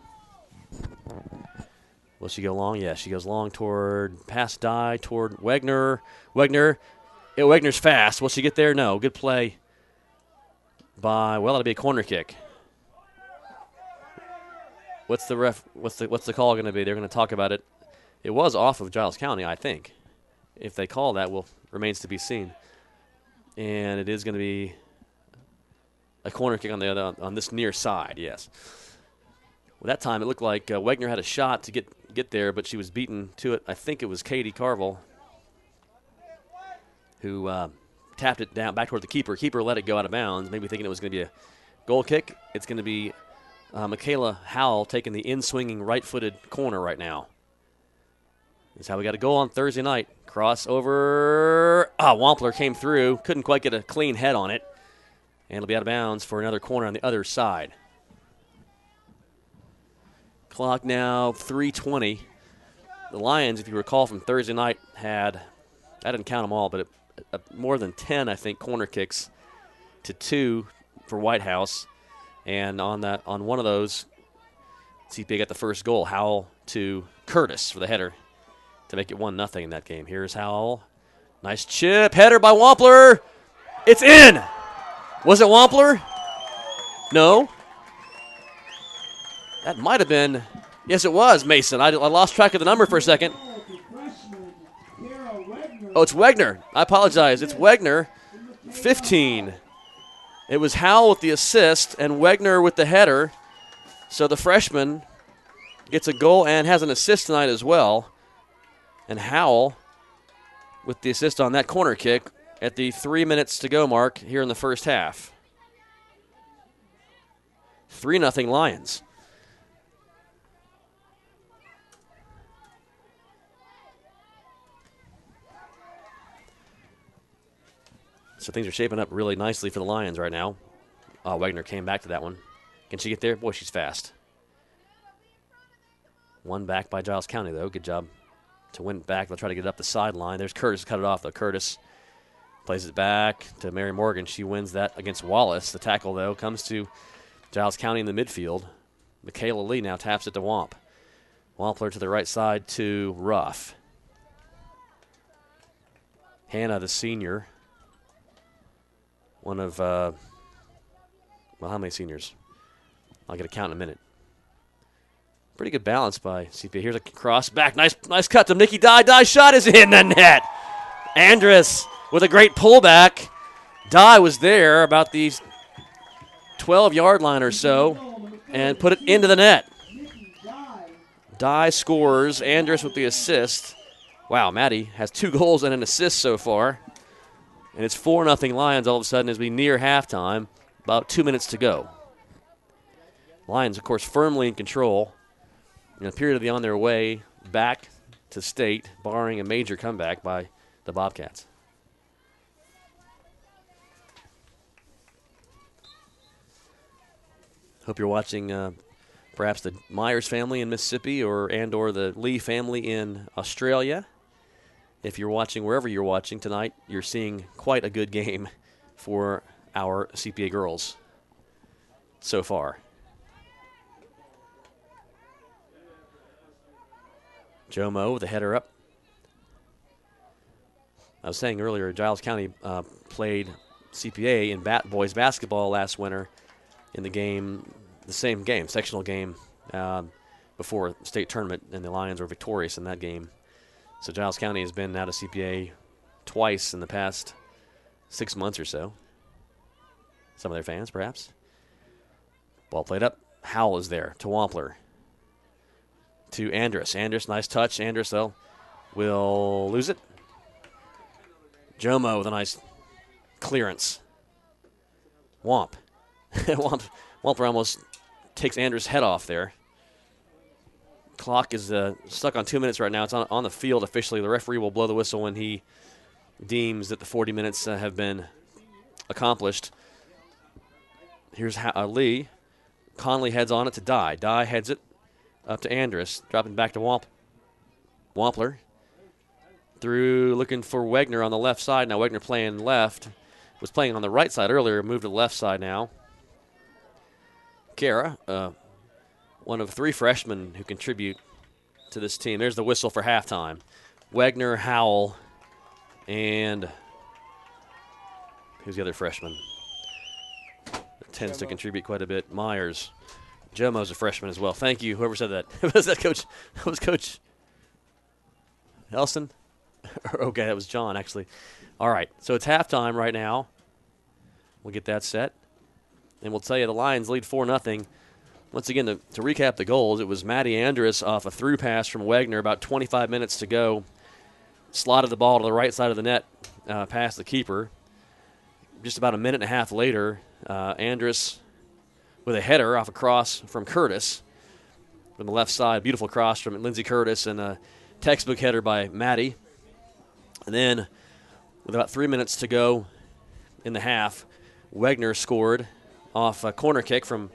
Will she go long? Yeah, she goes long toward, past Dye, toward Wegner. Wegner's fast. Will she get there? No. Good play by, that'll be a corner kick. What's the call going to be? They're going to talk about it. It was off of Giles County, I think. If they call that, remains to be seen. And it is going to be a corner kick on this near side, yes. Well, that time it looked like Wegner had a shot to get there, but she was beaten to it. I think it was Katie Carville who tapped it down back toward the keeper. Keeper let it go out of bounds, maybe thinking it was going to be a goal kick. It's going to be Michaela Howell taking the in-swinging right-footed corner right now. That's how we got a goal on Thursday night. Crossover. Wampler came through. Couldn't quite get a clean head on it. And it'll be out of bounds for another corner on the other side. Clock now 3:20. The Lions, if you recall from Thursday night, I didn't count them all, but more than 10, I think, corner kicks to 2 for White House. And on one of those, CPA got the first goal. Howell to Curtis for the header to make it 1-0 in that game. Here's Howell. Nice chip. Header by Wampler. It's in. Was it Wampler? No. That might have been. Yes, it was Mason. I lost track of the number for a second. Oh, it's Wegner. I apologize. It's Wegner. 15. It was Howell with the assist and Wegner with the header. So the freshman gets a goal and has an assist tonight as well. And Howell with the assist on that corner kick at the 3 minutes to go mark here in the first half. 3-0 Lions. So things are shaping up really nicely for the Lions right now. Wegner came back to that one. Can she get there? Boy, she's fast. One back by Giles County, though. Good job to win it back. They'll try to get it up the sideline. There's Curtis. Cut it off, though. Curtis plays it back to Mary Morgan. She wins that against Wallace. The tackle, though, comes to Giles County in the midfield. Michaela Lee now taps it to Wamp. Wampler to the right side to Ruff. Hannah, the senior. One of, how many seniors? I'll get a count in a minute. Pretty good balance by CPA. Here's a cross back. Nice cut to Nikki Dye. Dye shot is in the net. Andrus with a great pullback. Dye was there about the 12-yard line or so and put it into the net. Dye scores. Andrus with the assist. Wow, Maddie has 2 goals and an assist so far. And it's 4-0 Lions all of a sudden as we near halftime. About 2 minutes to go. Lions, of course, firmly in control. And appear to be on their way back to state, barring a major comeback by the Bobcats. Hope you're watching perhaps the Myers family in Mississippi or the Lee family in Australia. If you're watching wherever you're watching tonight, you're seeing quite a good game for our CPA girls so far. Jomo with the header up. I was saying earlier, Giles County played CPA in boys basketball last winter in the same game, sectional game, before state tournament, and the Lions were victorious in that game. So Giles County has been out of CPA twice in the past 6 months or so. Some of their fans, perhaps. Ball played up. Howell is there to Wampler. To Andrus. Andrus, nice touch. Andrus, though, will lose it. Jomo with a nice clearance. Wampler almost takes Andrus' head off there. Clock is stuck on 2 minutes right now. It's on the field officially. The referee will blow the whistle when he deems that the 40 minutes have been accomplished. Here's Lee. Conley heads on it to Dye. Dye heads it up to Andrus, dropping back to Wampler. Through, looking for Wegner on the left side. Now Wegner playing left. Was playing on the right side earlier, moved to the left side now. Kara, one of 3 freshmen who contribute to this team. There's the whistle for halftime. Wegner, Howell, and who's the other freshman? That tends to contribute quite a bit. Myers. Jomo's a freshman as well. Thank you, whoever said that. Was that Coach? That was Coach Elston? Okay, that was John, actually. All right, so it's halftime right now. We'll get that set. And we'll tell you the Lions lead 4-0. Once again, to recap the goals, it was Matty Andrus off a through pass from Wegner, about 25 minutes to go. Slotted the ball to the right side of the net, past the keeper. Just about a minute and a half later, Andrus with a header off a cross from Curtis from the left side. Beautiful cross from Lindsey Curtis and a textbook header by Matty. And then, with about 3 minutes to go in the half, Wegner scored off a corner kick from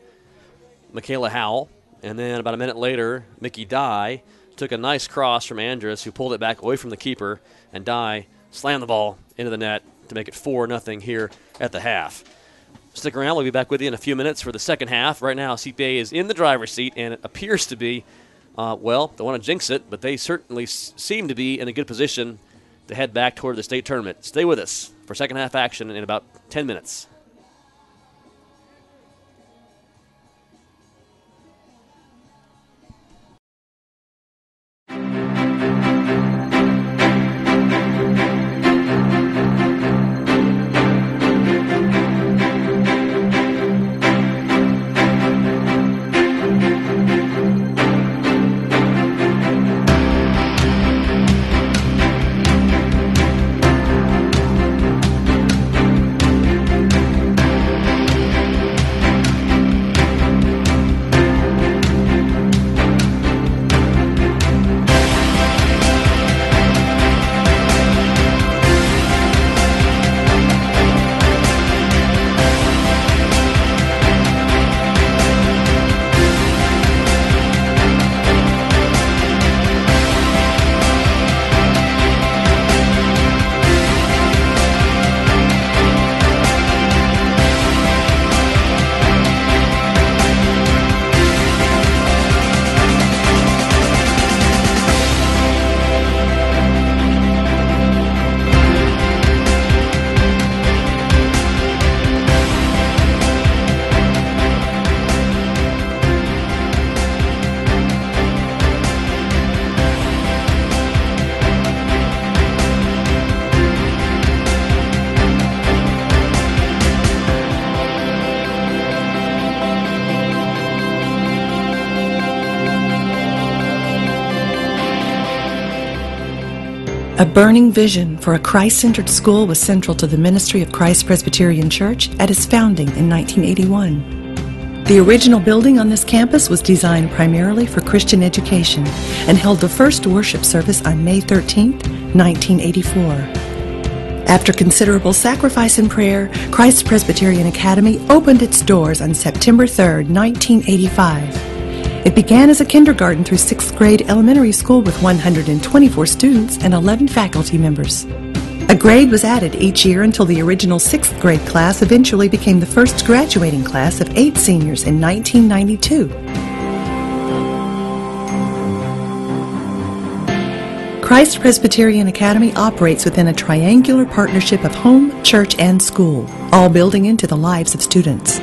Michaela Howell. And then about a minute later, Mickey Dye took a nice cross from Andrus, who pulled it back away from the keeper, and Dye slammed the ball into the net to make it 4-0 here at the half. Stick around. We'll be back with you in a few minutes for the second half. Right now, CPA is in the driver's seat, and it appears to be, don't want to jinx it, but they certainly seem to be in a good position to head back toward the state tournament. Stay with us for second half action in about 10 minutes. A burning vision for a Christ-centered school was central to the ministry of Christ Presbyterian Church at its founding in 1981. The original building on this campus was designed primarily for Christian education and held the first worship service on May 13, 1984. After considerable sacrifice and prayer, Christ Presbyterian Academy opened its doors on September 3, 1985. It began as a kindergarten through 6th grade elementary school with 124 students and 11 faculty members. A grade was added each year until the original 6th grade class eventually became the first graduating class of 8 seniors in 1992. Christ Presbyterian Academy operates within a triangular partnership of home, church, and school, all building into the lives of students.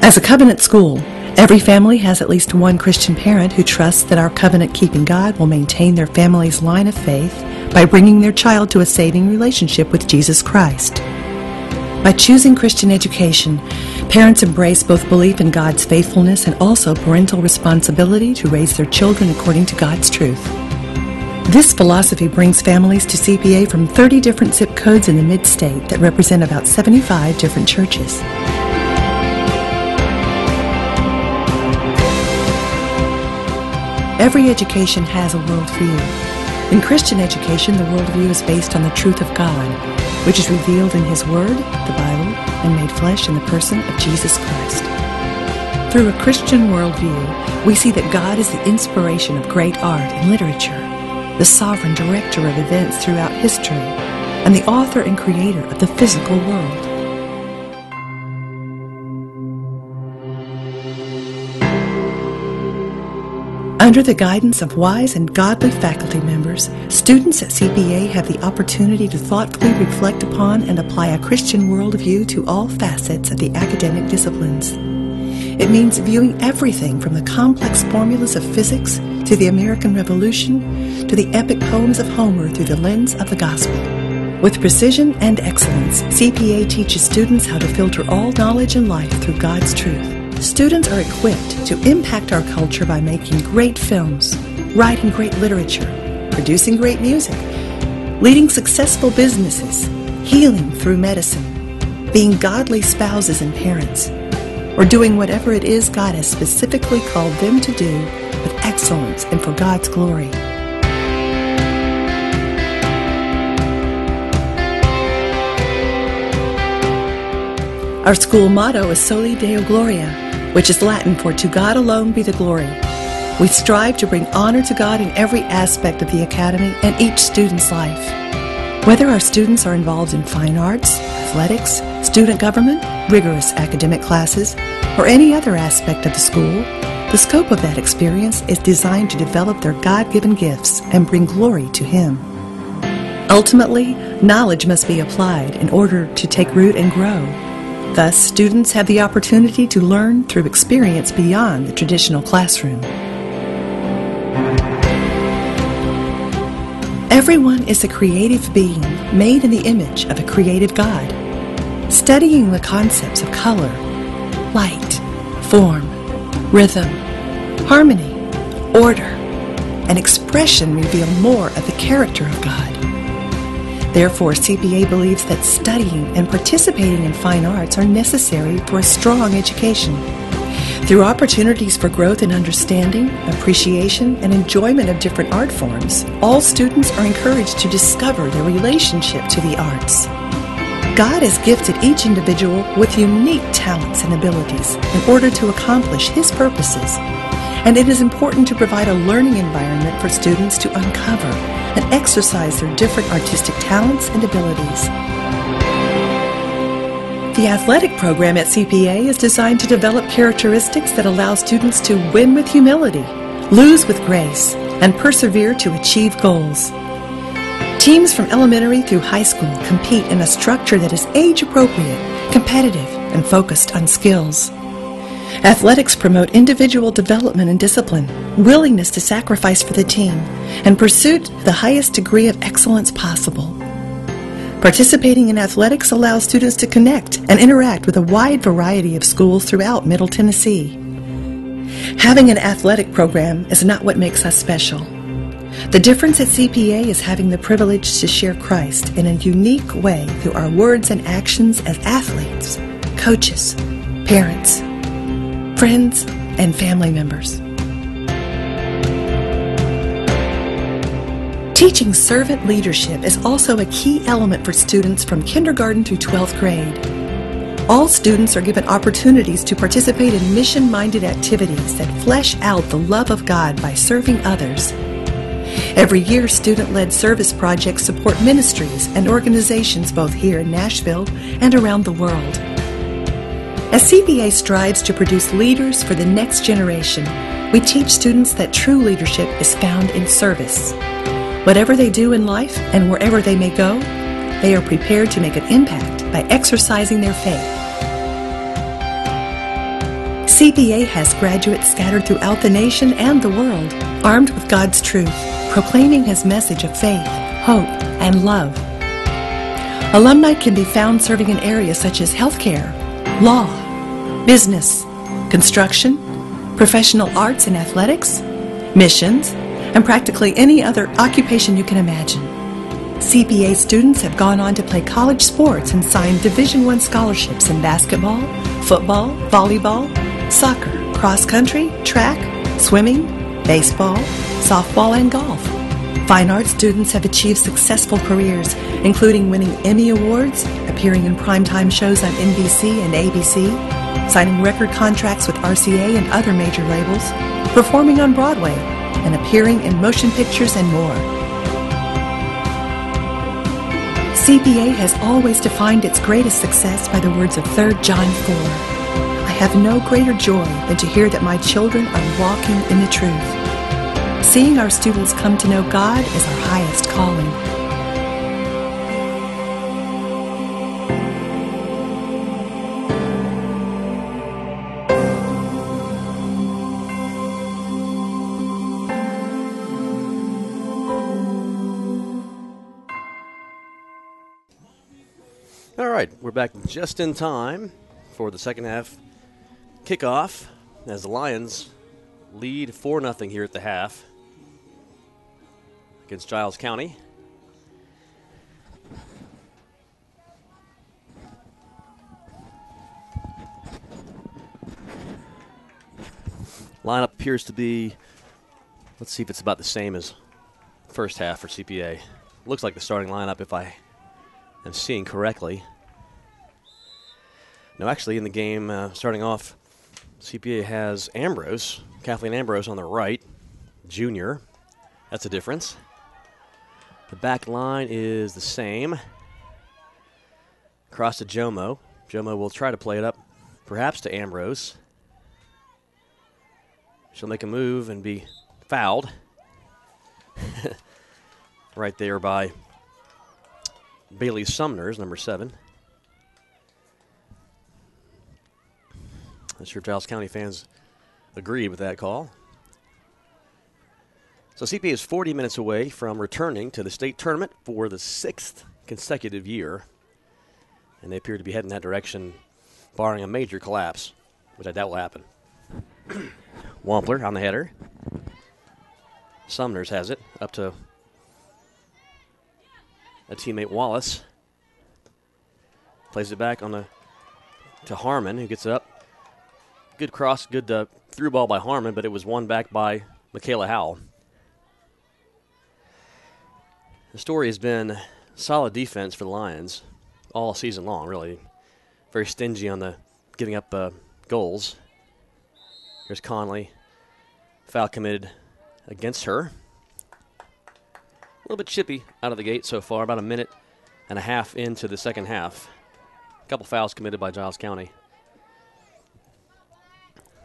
As a covenant school, every family has at least one Christian parent who trusts that our covenant-keeping God will maintain their family's line of faith by bringing their child to a saving relationship with Jesus Christ. By choosing Christian education, parents embrace both belief in God's faithfulness and also parental responsibility to raise their children according to God's truth. This philosophy brings families to CPA from 30 different zip codes in the mid-state that represent about 75 different churches. Every education has a worldview. In Christian education, the worldview is based on the truth of God, which is revealed in His Word, the Bible, and made flesh in the person of Jesus Christ. Through a Christian worldview, we see that God is the inspiration of great art and literature, the sovereign director of events throughout history, and the author and creator of the physical world. Under the guidance of wise and godly faculty members, students at CPA have the opportunity to thoughtfully reflect upon and apply a Christian worldview to all facets of the academic disciplines. It means viewing everything from the complex formulas of physics to the American Revolution to the epic poems of Homer through the lens of the gospel. With precision and excellence, CPA teaches students how to filter all knowledge and life through God's truth. Students are equipped to impact our culture by making great films, writing great literature, producing great music, leading successful businesses, healing through medicine, being godly spouses and parents, or doing whatever it is God has specifically called them to do with excellence and for God's glory. Our school motto is Soli Deo Gloria, which is Latin for To God alone be the glory. We strive to bring honor to God in every aspect of the academy and each student's life. Whether our students are involved in fine arts, athletics, student government, rigorous academic classes, or any other aspect of the school, the scope of that experience is designed to develop their God-given gifts and bring glory to Him. Ultimately, knowledge must be applied in order to take root and grow. Thus, students have the opportunity to learn through experience beyond the traditional classroom. Everyone is a creative being made in the image of a creative God. Studying the concepts of color, light, form, rhythm, harmony, order, and expression reveal more of the character of God. Therefore, CPA believes that studying and participating in fine arts are necessary for a strong education. Through opportunities for growth in understanding, appreciation, and enjoyment of different art forms, all students are encouraged to discover their relationship to the arts. God has gifted each individual with unique talents and abilities in order to accomplish His purposes, and it is important to provide a learning environment for students to uncover and exercise their different artistic talents and abilities. The athletic program at CPA is designed to develop characteristics that allow students to win with humility, lose with grace, and persevere to achieve goals. Teams from elementary through high school compete in a structure that is age-appropriate, competitive, and focused on skills. Athletics promote individual development and discipline, willingness to sacrifice for the team, and pursuit of the highest degree of excellence possible. Participating in athletics allows students to connect and interact with a wide variety of schools throughout Middle Tennessee. Having an athletic program is not what makes us special. The difference at CPA is having the privilege to share Christ in a unique way through our words and actions as athletes, coaches, parents, friends, and family members. Teaching servant leadership is also a key element for students from kindergarten through 12th grade. All students are given opportunities to participate in mission-minded activities that flesh out the love of God by serving others. Every year, student-led service projects support ministries and organizations both here in Nashville and around the world. As CPA strives to produce leaders for the next generation, we teach students that true leadership is found in service. Whatever they do in life and wherever they may go, they are prepared to make an impact by exercising their faith. CPA has graduates scattered throughout the nation and the world, armed with God's truth, proclaiming His message of faith, hope, and love. Alumni can be found serving in areas such as healthcare, law, business, construction, professional arts and athletics, missions, and practically any other occupation you can imagine. CPA students have gone on to play college sports and signed Division I scholarships in basketball, football, volleyball, soccer, cross country, track, swimming, baseball, softball, and golf. Fine arts students have achieved successful careers, including winning Emmy Awards, appearing in primetime shows on NBC and ABC, signing record contracts with RCA and other major labels, performing on Broadway, and appearing in motion pictures and more. CPA has always defined its greatest success by the words of 3 John 4. I have no greater joy than to hear that my children are walking in the truth. Seeing our students come to know God is our highest calling. All right, we're back just in time for the second half kickoff as the Lions lead 4-0 here at the half against Giles County. Lineup appears to be, let's see if it's about the same as first half for CPA. Looks like the starting lineup if I am seeing correctly. No, actually in the game starting off, CPA has Ambrose, Kathleen Ambrose on the right, junior. That's a difference. The back line is the same. Cross to Jomo. Jomo will try to play it up, perhaps to Ambrose. She'll make a move and be fouled. Right there by Bailey Sumners, number 7. I'm sure Giles County fans agree with that call. So CPA is 40 minutes away from returning to the state tournament for the 6th consecutive year. And they appear to be heading that direction, barring a major collapse, which I doubt will happen. Wampler on the header. Sumners has it up to a teammate Wallace. Plays it back to Harmon, who gets it up. Good cross, good through ball by Harmon, but it was won back by Michaela Howell. The story has been solid defense for the Lions all season long, really. Very stingy on the giving up goals. Here's Conley. Foul committed against her. A little bit chippy out of the gate so far, about a minute and a half into the second half. A couple fouls committed by Giles County.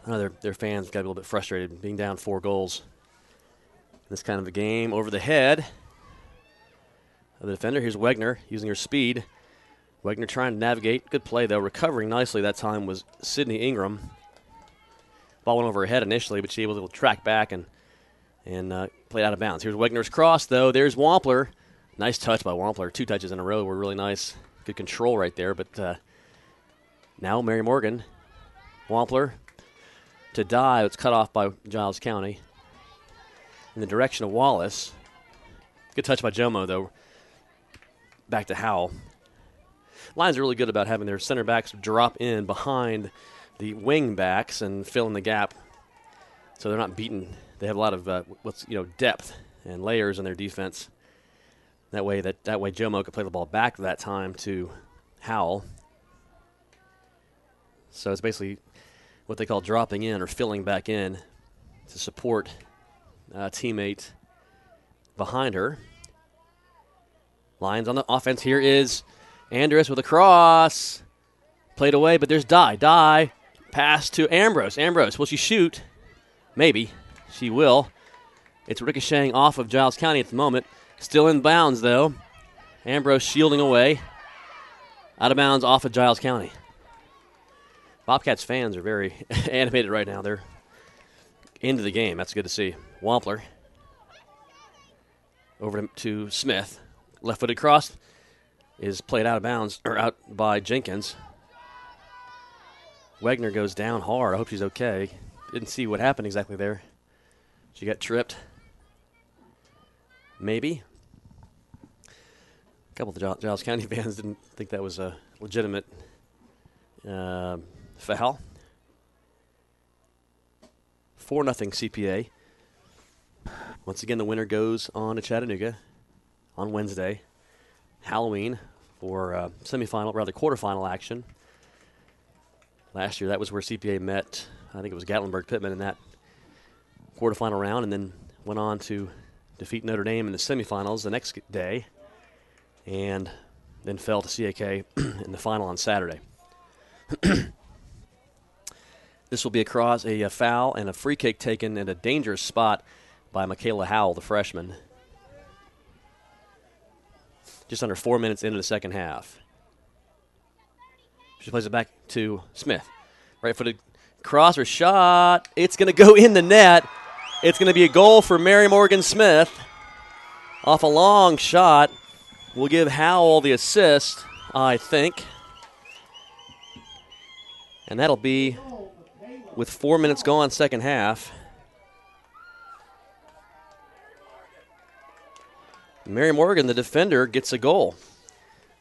I know their fans got a little bit frustrated being down 4 goals in this kind of a game. Over the head of the defender. Here's Wegner using her speed. Wegner trying to navigate. Good play, though. Recovering nicely that time was Sydney Ingram. Ball went over her head initially, but she was able to track back and played out of bounds. Here's Wegner's cross, though. There's Wampler. Nice touch by Wampler. 2 touches in a row were really nice. Good control right there. But now Mary Morgan. Wampler to dive. It's cut off by Giles County. In the direction of Wallace. Good touch by Jomo, though. Back to Howell. Lions are really good about having their center backs drop in behind the wing backs and fill in the gap, so they're not beaten. They have a lot of depth and layers in their defense. That way Jomo could play the ball back that time to Howell. So it's basically what they call dropping in or filling back in to support a teammate behind her. Lions on the offense. Here is Andrus with a cross. Played away, but there's Dye. Pass to Ambrose. Ambrose, will she shoot? Maybe. She will. It's ricocheting off of Giles County at the moment. Still in bounds, though. Ambrose shielding away. Out of bounds off of Giles County. Bobcats fans are very animated right now. They're into the game. That's good to see. Wampler. Over to Smith. Left-footed cross. is played out of bounds, or out by Jenkins. Wegner goes down hard. I hope she's okay. Didn't see what happened exactly there. She got tripped. Maybe. A couple of the Giles County fans didn't think that was a legitimate foul. 4-0 CPA. Once again, the winner goes on to Chattanooga on Wednesday, Halloween, for quarterfinal action. Last year, that was where CPA met, I think it was Gatlinburg-Pittman in that quarterfinal round, and then went on to defeat Notre Dame in the semifinals the next day, and then fell to CAK in the final on Saturday. This will be across a foul and a free kick taken in a dangerous spot by Michaela Howell, the freshman. Just under 4 minutes into the second half. She plays it back to Smith. Right-footed crosser shot. It's going to go in the net. It's going to be a goal for Mary Morgan Smith. Off a long shot. We'll give Howell the assist, I think. And that'll be with 4 minutes gone second half. Mary Morgan, the defender, gets a goal.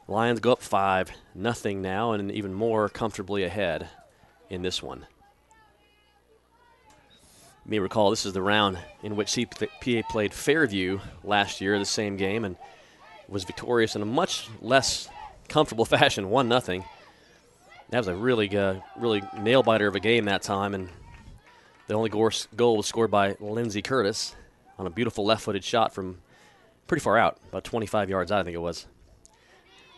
Lions go up 5-0 now, and even more comfortably ahead in this one. You may recall this is the round in which CPA played Fairview last year, the same game, and was victorious in a much less comfortable fashion, 1-0. That was a really nail-biter of a game that time, and the only goal was scored by Lindsey Curtis on a beautiful left-footed shot from pretty far out, about 25 yards out, I think it was.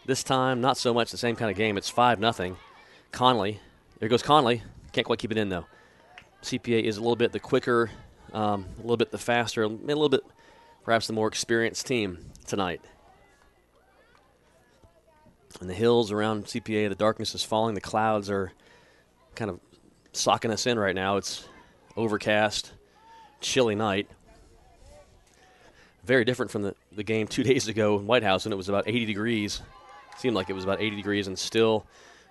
This time, not so much the same kind of game. It's 5-0. Conley. There goes Conley. Can't quite keep it in, though. CPA is a little bit the quicker, a little bit the faster, a little bit perhaps the more experienced team tonight. And the hills around CPA, the darkness is falling. The clouds are kind of socking us in right now. It's overcast, chilly night. Very different from the game 2 days ago in White House when it was about 80 degrees. Seemed like it was about 80 degrees and still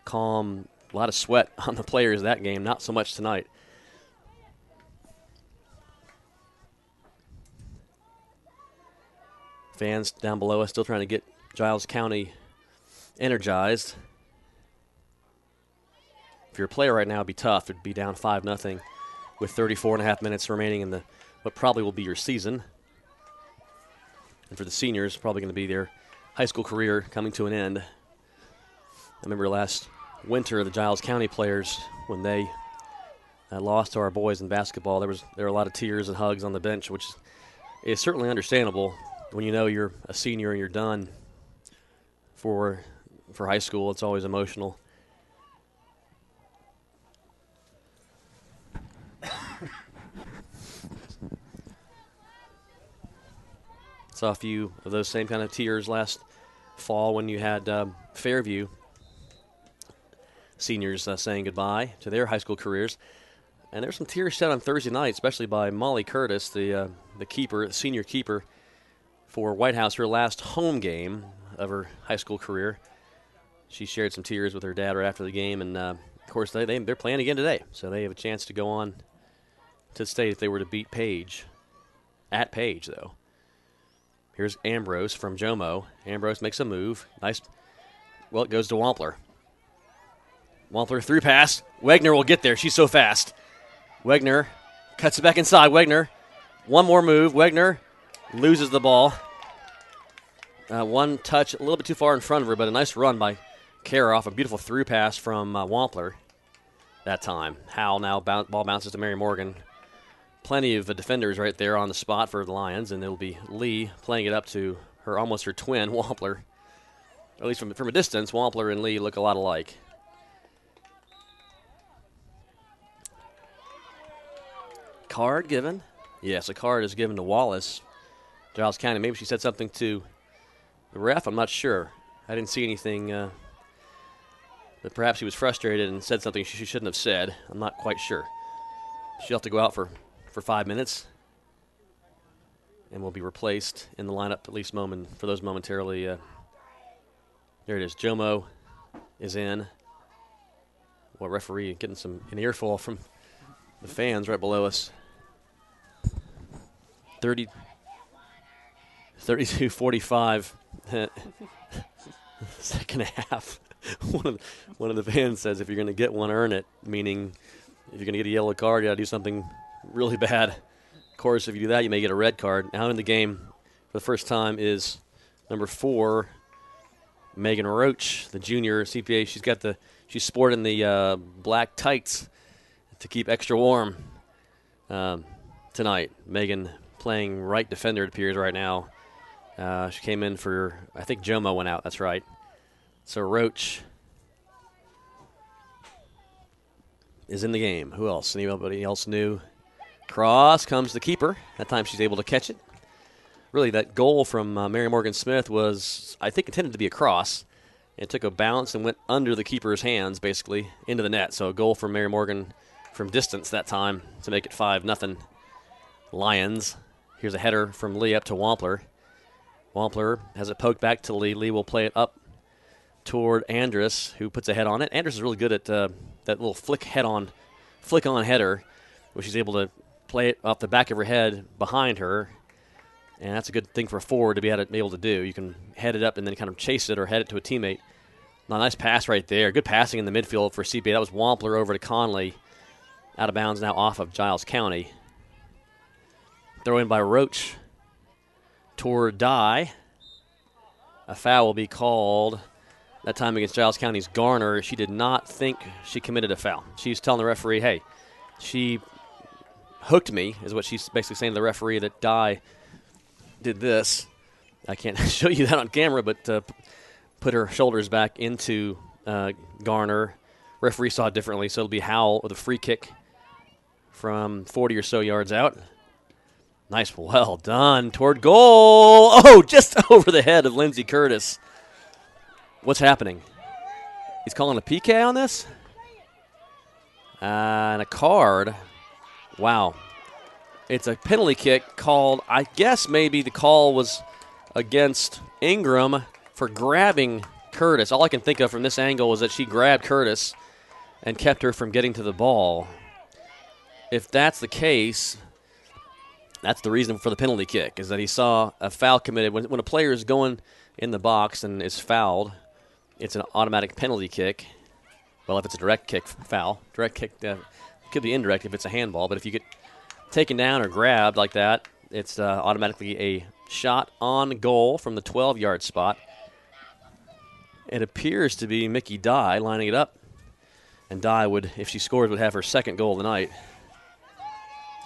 calm. A lot of sweat on the players that game, not so much tonight. Fans down below us still trying to get Giles County energized. If you're a player right now, it'd be tough. It'd be down 5-0 with 34.5 minutes remaining in what probably will be your season. And for the seniors, probably going to be their high school career coming to an end. I remember last winter, the Giles County players, when they lost to our boys in basketball, there were a lot of tears and hugs on the bench, which is certainly understandable when you know you're a senior and you're done for high school. It's always emotional. Saw a few of those same kind of tears last fall when you had Fairview seniors saying goodbye to their high school careers. And there's some tears shed on Thursday night, especially by Molly Curtis, the senior keeper for White House, her last home game of her high school career. She shared some tears with her dad right after the game, and of course they're playing again today, so they have a chance to go on to the state if they were to beat Page. At Page, though. Here's Ambrose from Jomo. Ambrose makes a move. Nice. Well, it goes to Wampler. Wampler through pass. Wegner will get there. She's so fast. Wegner cuts it back inside. Wegner. One more move. Wegner loses the ball. One touch a little bit too far in front of her, but a nice run by Kara off a beautiful through pass from Wampler that time. Howell now ball bounces to Mary Morgan. Plenty of defenders right there on the spot for the Lions, and it'll be Lee playing it up to almost her twin, Wampler. At least from a distance, Wampler and Lee look a lot alike. Card given? Yes, a card is given to Wallace. Giles County, maybe she said something to the ref, I'm not sure. I didn't see anything, but perhaps she was frustrated and said something she shouldn't have said. I'm not quite sure. She'll have to go out for 5 minutes, and will be replaced in the lineup, at least for those momentarily There it is. Jomo is in. Well, referee getting an earful from the fans right below us. 32-45. Second half. One of the fans says, if you're going to get one, earn it, meaning if you're going to get a yellow card, you got to do something really bad. Of course, if you do that, you may get a red card. Now in the game for the first time is number 4, Megan Roach, the junior CPA. She's sporting the black tights to keep extra warm tonight. Megan playing right defender, it appears, right now. She came in for, I think Jomo went out. That's right. So Roach is in the game. Who else? Anybody else new? Cross comes the keeper. That time she's able to catch it. Really, that goal from Mary Morgan Smith was, I think, intended to be a cross. It took a bounce and went under the keeper's hands, basically, into the net. So a goal for Mary Morgan from distance that time to make it 5-0 Lions. Here's a header from Lee up to Wampler. Wampler has it poked back to Lee. Lee will play it up toward Andrus, who puts a head on it. Andrus is really good at that little flick on header, where she's able to play it off the back of her head behind her. And that's a good thing for a forward to be able to do. You can head it up and then kind of chase it or head it to a teammate. Nice pass right there. Good passing in the midfield for CPA. That was Wampler over to Conley. Out of bounds now off of Giles County. Throw in by Roach toward Dye. A foul will be called that time against Giles County's Garner. She did not think she committed a foul. She's telling the referee, hey, she hooked me, is what she's basically saying to the referee, that Dye did this. I can't show you that on camera, but put her shoulders back into Garner. Referee saw it differently, so it'll be Howell with a free kick from 40 or so yards out. Nice, well done, toward goal. Oh, just over the head of Lindsey Curtis. What's happening? He's calling a PK on this? And a card. Wow. It's a penalty kick called, I guess maybe the call was against Ingram for grabbing Curtis. All I can think of from this angle was that she grabbed Curtis and kept her from getting to the ball. If that's the case, that's the reason for the penalty kick, is that he saw a foul committed. When a player is going in the box and is fouled, it's an automatic penalty kick. Well, if it's a direct kick, foul. Direct kick could be indirect if it's a handball, but if you get taken down or grabbed like that, it's automatically a shot on goal from the 12-yard spot. It appears to be Mickey Dye lining it up, and Dye would, if she scores, would have her second goal of the night.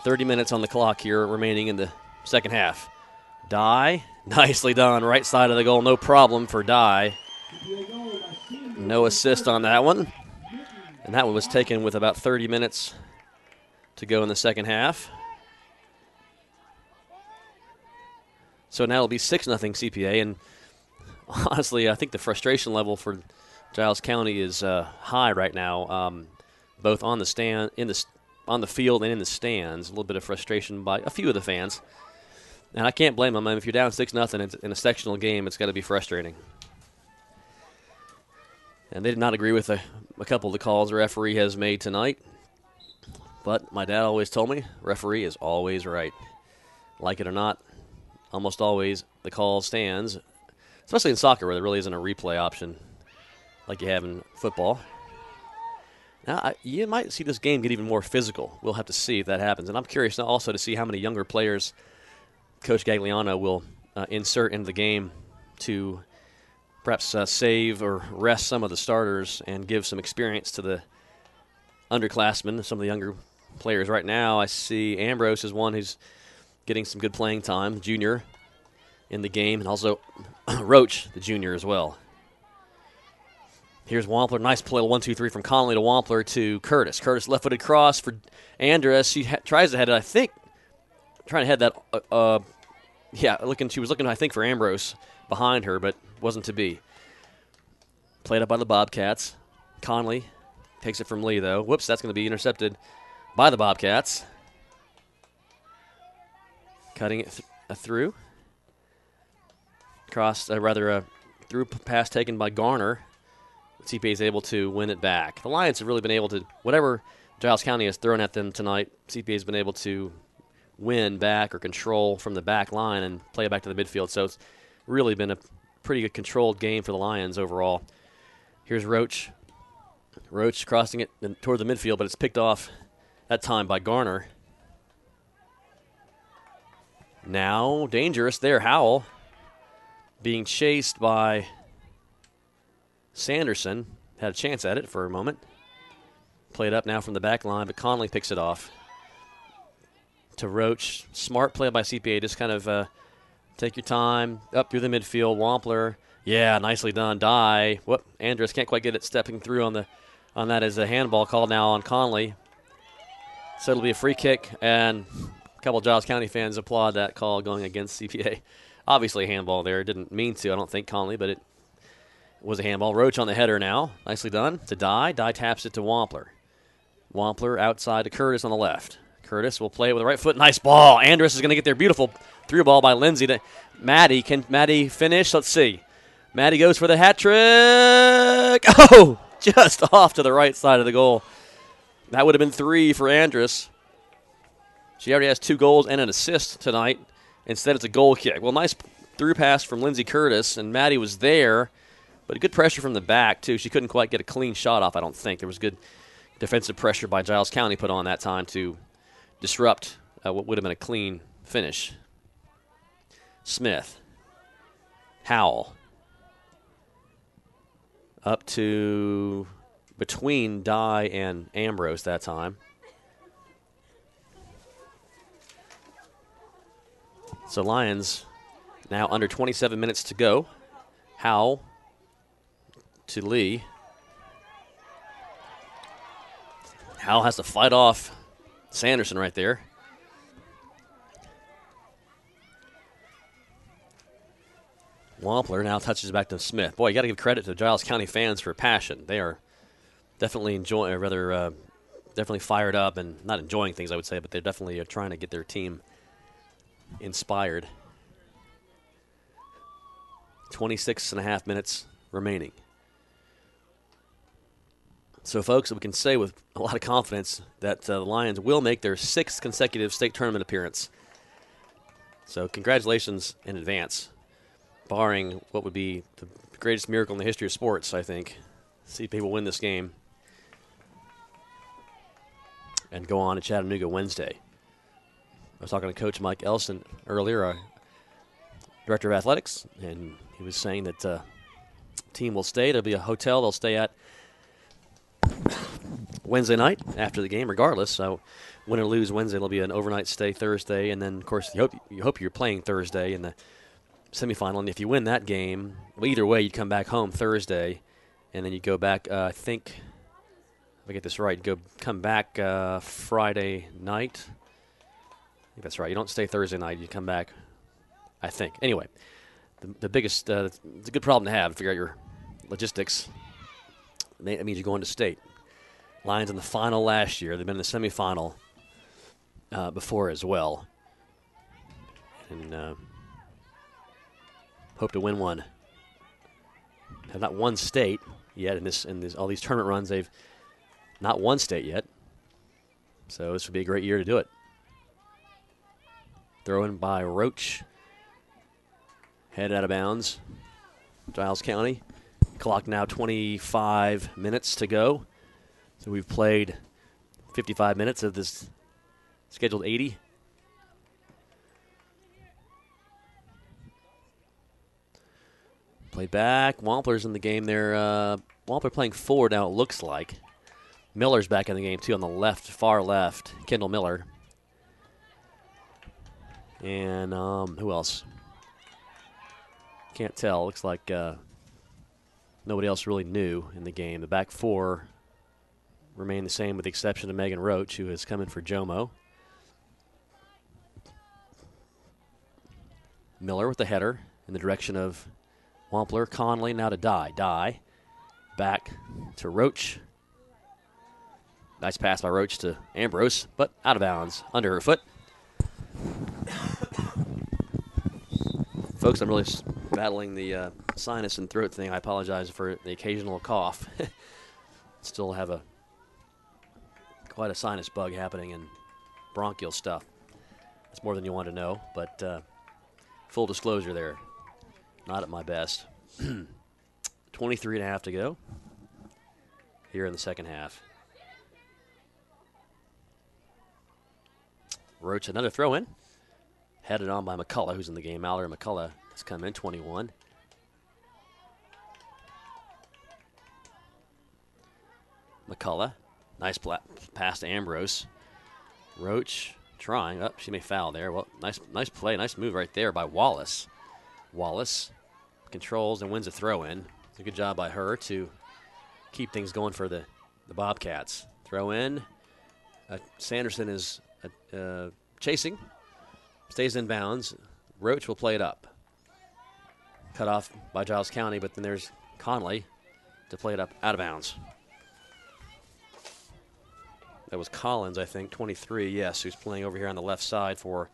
30 minutes on the clock here remaining in the second half. Dye, nicely done, right side of the goal, no problem for Dye. No assist on that one. And that one was taken with about 30 minutes to go in the second half. So now it'll be 6-0 CPA, and honestly, I think the frustration level for Giles County is high right now, both on the on the field and in the stands. A little bit of frustration by a few of the fans, and I can't blame them. I mean, if you're down 6-0 in a sectional game, it's got to be frustrating. And they did not agree with a couple of the calls the referee has made tonight. But my dad always told me, referee is always right. Like it or not, almost always the call stands, especially in soccer where there really isn't a replay option like you have in football. Now, you might see this game get even more physical. We'll have to see if that happens. And I'm curious also to see how many younger players Coach Gagliano will insert into the game to perhaps save or rest some of the starters and give some experience to the underclassmen, some of the younger players. Right now, I see Ambrose is one who's getting some good playing time, junior in the game, and also Roach, the junior, as well. Here's Wampler. Nice play, 1-2-3 from Connolly to Wampler to Curtis. Curtis left-footed cross for Andrus. She tries to head it, I think. Trying to head that, she was looking, I think, for Ambrose behind her, but wasn't to be. Played up by the Bobcats. Conley takes it from Lee, though. Whoops, that's going to be intercepted by the Bobcats. Cutting it through. through pass taken by Garner. CPA is able to win it back. The Lions have really been able to, whatever Giles County has thrown at them tonight, CPA has been able to win back or control from the back line and play it back to the midfield. So it's really been a pretty good controlled game for the Lions overall. Here's Roach. Roach crossing it toward the midfield, but it's picked off that time by Garner. Now dangerous there. Howell being chased by Sanderson. Had a chance at it for a moment. Played up now from the back line, but Conley picks it off to Roach. Smart play by CPA. Just kind of take your time up through the midfield. Wampler. Yeah, nicely done. Die. Whoop. Andrus can't quite get it stepping through on that as a handball call now on Conley. So it'll be a free kick, and a couple of Giles County fans applaud that call going against CPA. Obviously a handball there. Didn't mean to, I don't think, Conley, but it was a handball. Roach on the header now. Nicely done to Die. Die taps it to Wampler. Wampler outside to Curtis on the left. Curtis will play it with the right foot. Nice ball. Andrus is going to get there. Beautiful through ball by Lindsay to Maddie. Can Maddie finish? Let's see. Maddie goes for the hat trick. Oh, just off to the right side of the goal. That would have been 3 for Andrus. She already has 2 goals and an assist tonight. Instead, it's a goal kick. Well, nice through pass from Lindsay Curtis, and Maddie was there, but good pressure from the back, too. She couldn't quite get a clean shot off, I don't think. There was good defensive pressure by Giles County put on that time to disrupt what would have been a clean finish. Smith. Howell. Up to between Dye and Ambrose that time. So Lions now under 27 minutes to go. Howell to Lee. Howell has to fight off Sanderson right there. Wampler now touches back to Smith. Boy, you got to give credit to Giles County fans for passion. They are definitely enjoying, or rather, definitely fired up and not enjoying things, I would say, but they're definitely trying to get their team inspired. 26 and a half minutes remaining. So, folks, we can say with a lot of confidence that the Lions will make their 6th consecutive state tournament appearance. So, congratulations in advance. Barring what would be the greatest miracle in the history of sports, I think. CPA will win this game and go on to Chattanooga Wednesday. I was talking to Coach Mike Elson earlier, our Director of Athletics, and he was saying that the team will stay. There'll be a hotel they'll stay at Wednesday night after the game, regardless. So win or lose Wednesday, there'll be an overnight stay Thursday, and then, of course, you hope you're playing Thursday in the semifinal, and if you win that game, well, either way, you'd come back home Thursday, and then you go back, I think, if I get this right, come back Friday night. I think that's right. You don't stay Thursday night. You come back, I think. Anyway, the biggest, it's a good problem to have, figure out your logistics. That means you're going to state. Lions in the final last year. They've been in the semifinal before as well. And hope to win one. Have not won state yet in this all these tournament runs. They've not won state yet. So this would be a great year to do it. Throw in by Roach. Head out of bounds. Giles County. Clock now 25 minutes to go. So we've played 55 minutes of this scheduled 80. Played back. Wampler's in the game there. Wampler playing forward now, it looks like. Miller's back in the game, too, on the left, far left. Kendall Miller. And who else? Can't tell. Looks like nobody else really new in the game. The back four remain the same with the exception of Megan Roach, who has come in for Jomo. Miller with the header in the direction of Wampler. Conley now to Die. Die. Back to Roach. Nice pass by Roach to Ambrose, but out of bounds, under her foot. Folks, I'm really battling the sinus and throat thing. I apologize for the occasional cough. Still have quite a sinus bug happening and bronchial stuff. That's more than you want to know, but full disclosure there, not at my best. 23 and a half to go here in the second half. Roach, another throw in. Headed on by McCullough, who's in the game. Mallory McCullough has come in, 21. McCullough, nice pass to Ambrose. Roach trying. She may foul there. Well, nice play, nice move right there by Wallace. Wallace controls and wins a throw in. It's a good job by her to keep things going for the Bobcats. Throw in. Sanderson is chasing. Stays in bounds. Roach will play it up. Cut off by Giles County, but then there's Conley to play it up out of bounds. That was Collins, I think, 23, yes, who's playing over here on the left side for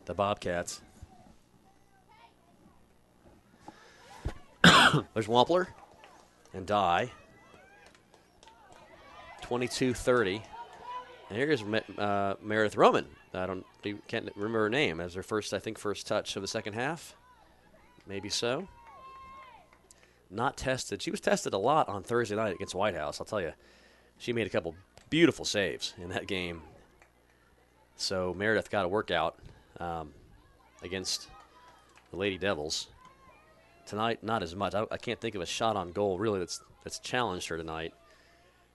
the Bobcats. There's Wampler and Dye. 22-30. And here's Meredith Roman. Can't remember her name as her first touch of the second half. Maybe so. Not tested. She was tested a lot on Thursday night against White House. I'll tell you, she made a couple beautiful saves in that game. So Meredith got a workout against the Lady Devils. Tonight, not as much. I can't think of a shot on goal really that's challenged her tonight.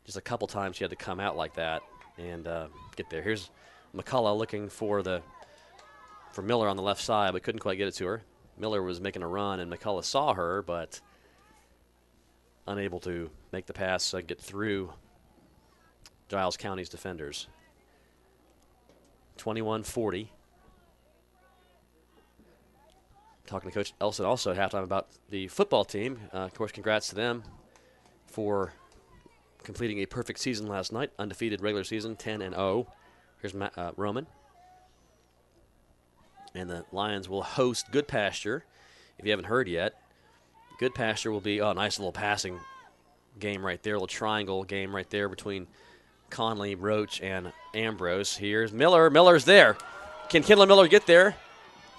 Just a couple times she had to come out like that and get there. Here's McCullough looking for Miller on the left side, but couldn't quite get it to her. Miller was making a run, and McCullough saw her, but unable to make the pass, get through Giles County's defenders. 21-40. Talking to Coach Elson also at halftime about the football team. Of course, congrats to them for completing a perfect season last night. Undefeated regular season, 10-0. Here's Roman. And the Lions will host Good Pasture. If you haven't heard yet, Good Pasture will be a nice little passing game right there, a little triangle game right there between Conley, Roach, and Ambrose. Here's Miller. Miller's there. Can Kendall Miller get there?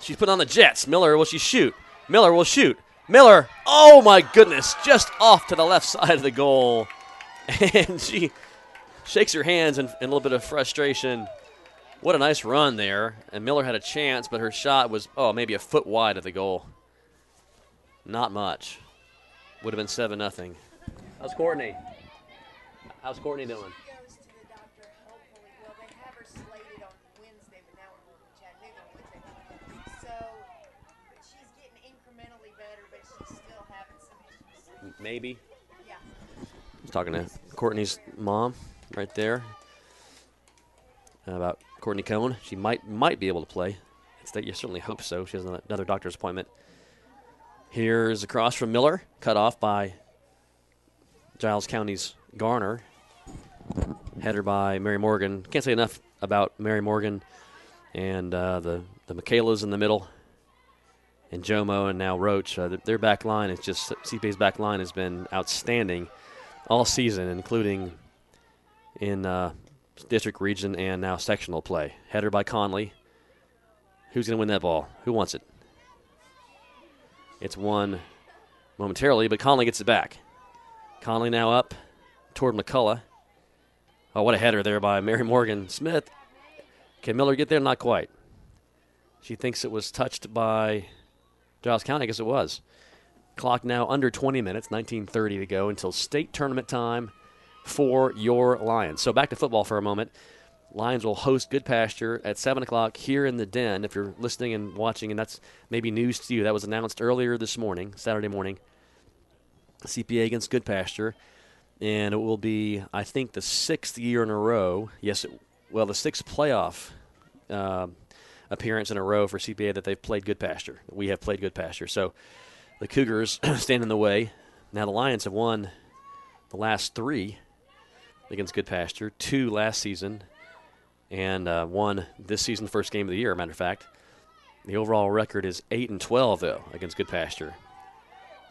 She's put on the Jets. Miller, will she shoot? Miller will shoot. Miller, oh my goodness, just off to the left side of the goal. And she shakes her hands in a little bit of frustration. What a nice run there. And Miller had a chance, but her shot was, maybe a foot wide of the goal. Not much. Would have been 7-0. How's Courtney? How's Courtney doing? Maybe. Yeah. I was talking to Courtney's mom right there about Courtney Cohn. She might be able to play. You certainly hope so. She has another doctor's appointment. Here's across from Miller, cut off by Giles County's Garner. Header by Mary Morgan. Can't say enough about Mary Morgan and the Michaelas in the middle. And Jomo and now Roach, their back line is just, CPA's back line has been outstanding all season, including in district, region, and now sectional play. Header by Conley. Who's going to win that ball? Who wants it? It's won momentarily, but Conley gets it back. Conley now up toward McCullough. Oh, what a header there by Mary Morgan Smith. Can Miller get there? Not quite. She thinks it was touched by Giles County. I guess it was. Clock now under 20 minutes, 19:30 to go until state tournament time for your Lions. So back to football for a moment. Lions will host Good Pasture at 7 o'clock here in the Den. If you're listening and watching, and that's maybe news to you, that was announced earlier this morning, Saturday morning. CPA against Good Pasture. And it will be, I think, the 6th year in a row. Yes, the 6th playoff appearance in a row for CPA that they've played Good Pasture. We have played Good Pasture. So the Cougars stand in the way. Now the Lions have won the last 3 against Good Pasture, 2 last season, and won this season, first game of the year, matter of fact. The overall record is 8-12, though, against Good Pasture.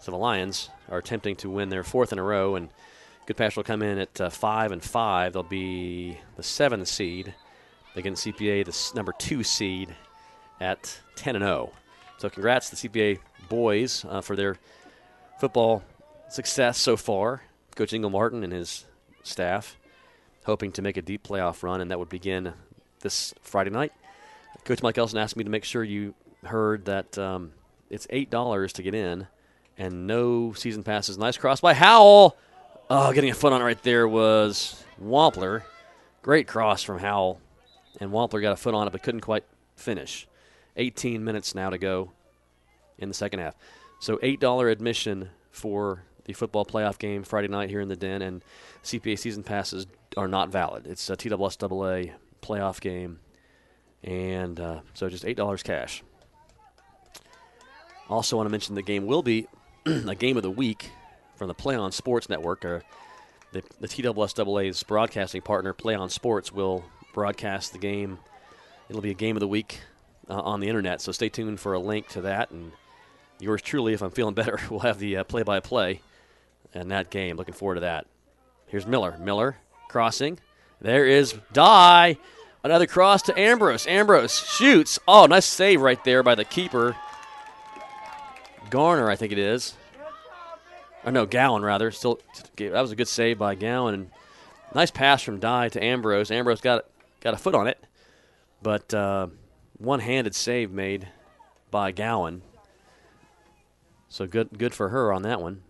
So the Lions are attempting to win their 4th in a row, and Goodpasture will come in at 5-5. They'll be the 7th seed against CPA, the number 2 seed, at 10-0. So congrats to the CPA boys for their football success so far. Coach Ingle Martin and his staff hoping to make a deep playoff run, and that would begin this Friday night. Coach Mike Elson asked me to make sure you heard that it's $8 to get in and no season passes. Nice cross by Howell. Oh, getting a foot on it right there was Wampler. Great cross from Howell. And Wampler got a foot on it but couldn't quite finish. 18 minutes now to go in the second half. So $8 admission for the football playoff game Friday night here in the Den, and CPA season passes are not valid. It's a TSSAA playoff game, and so just $8 cash. Also want to mention the game will be a game of the week from the Play On Sports Network. The TSSAA's broadcasting partner, Play On Sports, will broadcast the game. It'll be a game of the week on the internet, so stay tuned for a link to that. And yours truly, if I'm feeling better, will have the play-by-play in that game. Looking forward to that. Here's Miller. Miller crossing. There is Dye. Another cross to Ambrose. Ambrose shoots. Oh, nice save right there by the keeper. Garner, I think it is. Or no, Gowan, rather. Still, that was a good save by Gowan. And nice pass from Dye to Ambrose. Ambrose got a foot on it, but one-handed save made by Gowan. So good for her on that one.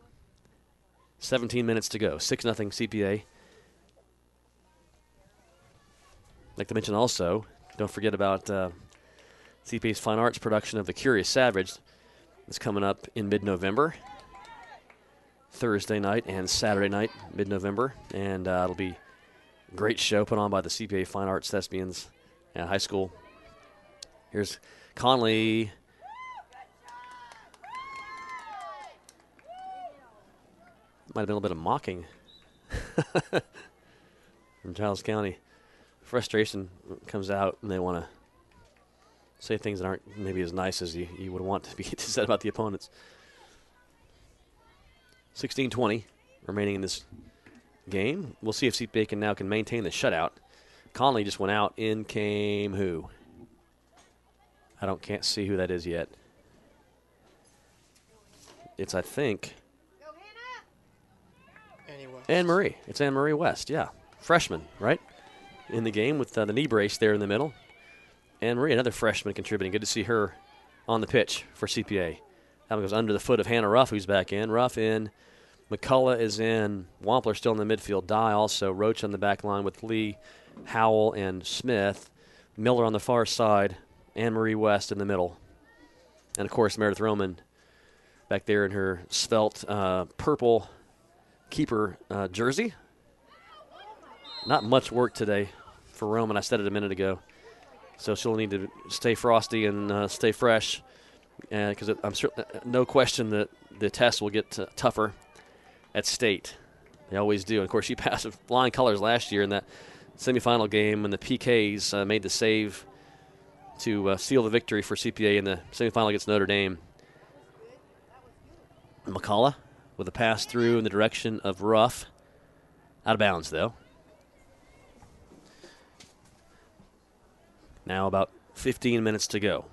17 minutes to go. 6-0 CPA. I'd like to mention also, don't forget about CPA's Fine Arts production of The Curious Savage. It's coming up in mid-November. Thursday night and Saturday night, mid-November. And it'll be a great show put on by the CPA Fine Arts Thespians at high school. Here's Conley. Might have been a little bit of mocking from Giles County. Frustration comes out, and they want to say things that aren't maybe as nice as you would want to be said about the opponents. 16-20 remaining in this game. We'll see if CPA can maintain the shutout. Conley just went out. In came who? Can't see who that is yet. It's, I think, Anne Marie. It's Anne Marie West, yeah. Freshman, right? In the game with the knee brace there in the middle. Anne Marie, another freshman contributing. Good to see her on the pitch for CPA. That one goes under the foot of Hannah Ruff, who's back in. Ruff in. McCullough is in. Wampler still in the midfield. Dye also. Roach on the back line with Lee, Howell, and Smith. Miller on the far side. Anne Marie West in the middle. And, of course, Meredith Roman back there in her svelte purple keeper jersey. Not much work today for Roman. I said it a minute ago. So she'll need to stay frosty and stay fresh, because I'm sure, no question that the test will get tougher at state. They always do. And of course, she passed with flying colors last year in that semifinal game when the PKs made the save to seal the victory for CPA in the semifinal against Notre Dame. McCullough with a pass through in the direction of Ruff. Out of bounds, though. Now about 15 minutes to go.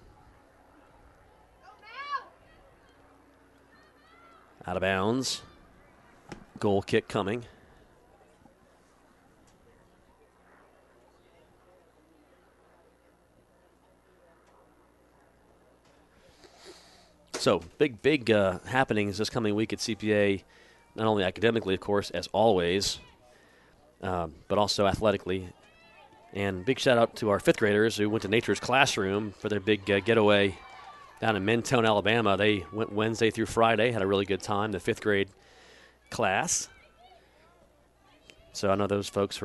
Out of bounds. Goal kick coming. So, big happenings this coming week at CPA, not only academically, of course, as always, but also athletically. And big shout-out to our fifth graders who went to Nature's Classroom for their big getaway down in Mentone, Alabama. They went Wednesday through Friday, had a really good time, the fifth grade class. So I know those folks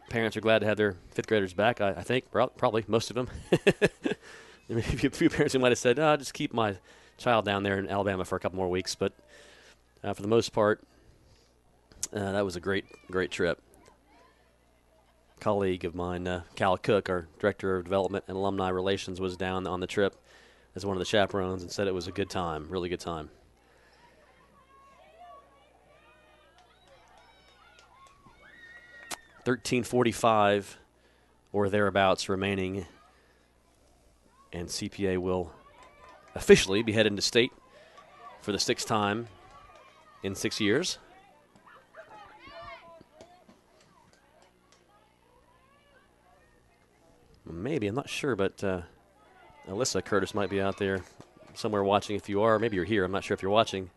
parents are glad to have their fifth graders back, I think, probably most of them. Maybe a few parents who might have said, just keep my child down there in Alabama for a couple more weeks. But for the most part, that was a great trip. Colleague of mine, Cal Cook, our Director of Development and Alumni Relations, was down on the trip as one of the chaperones and said it was a good time, really good time. 13:45 or thereabouts remaining, and CPA will officially be headed into state for the 6th time in 6 years. Maybe, I'm not sure, but Alyssa Curtis might be out there somewhere watching. If you are, maybe you're here. I'm not sure if you're watching.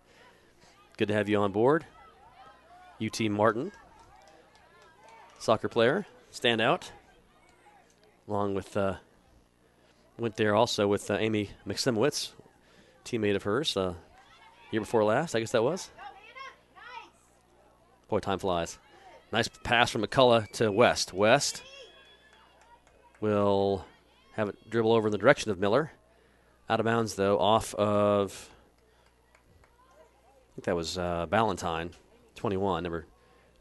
Good to have you on board. UT Martin, soccer player, standout, along with went there also with Amy McSimowitz, teammate of hers, year before last, I guess that was. Boy, time flies. Nice pass from McCullough to West. West will have it dribble over in the direction of Miller. Out of bounds, though, off of, I think that was Ballantyne, 21.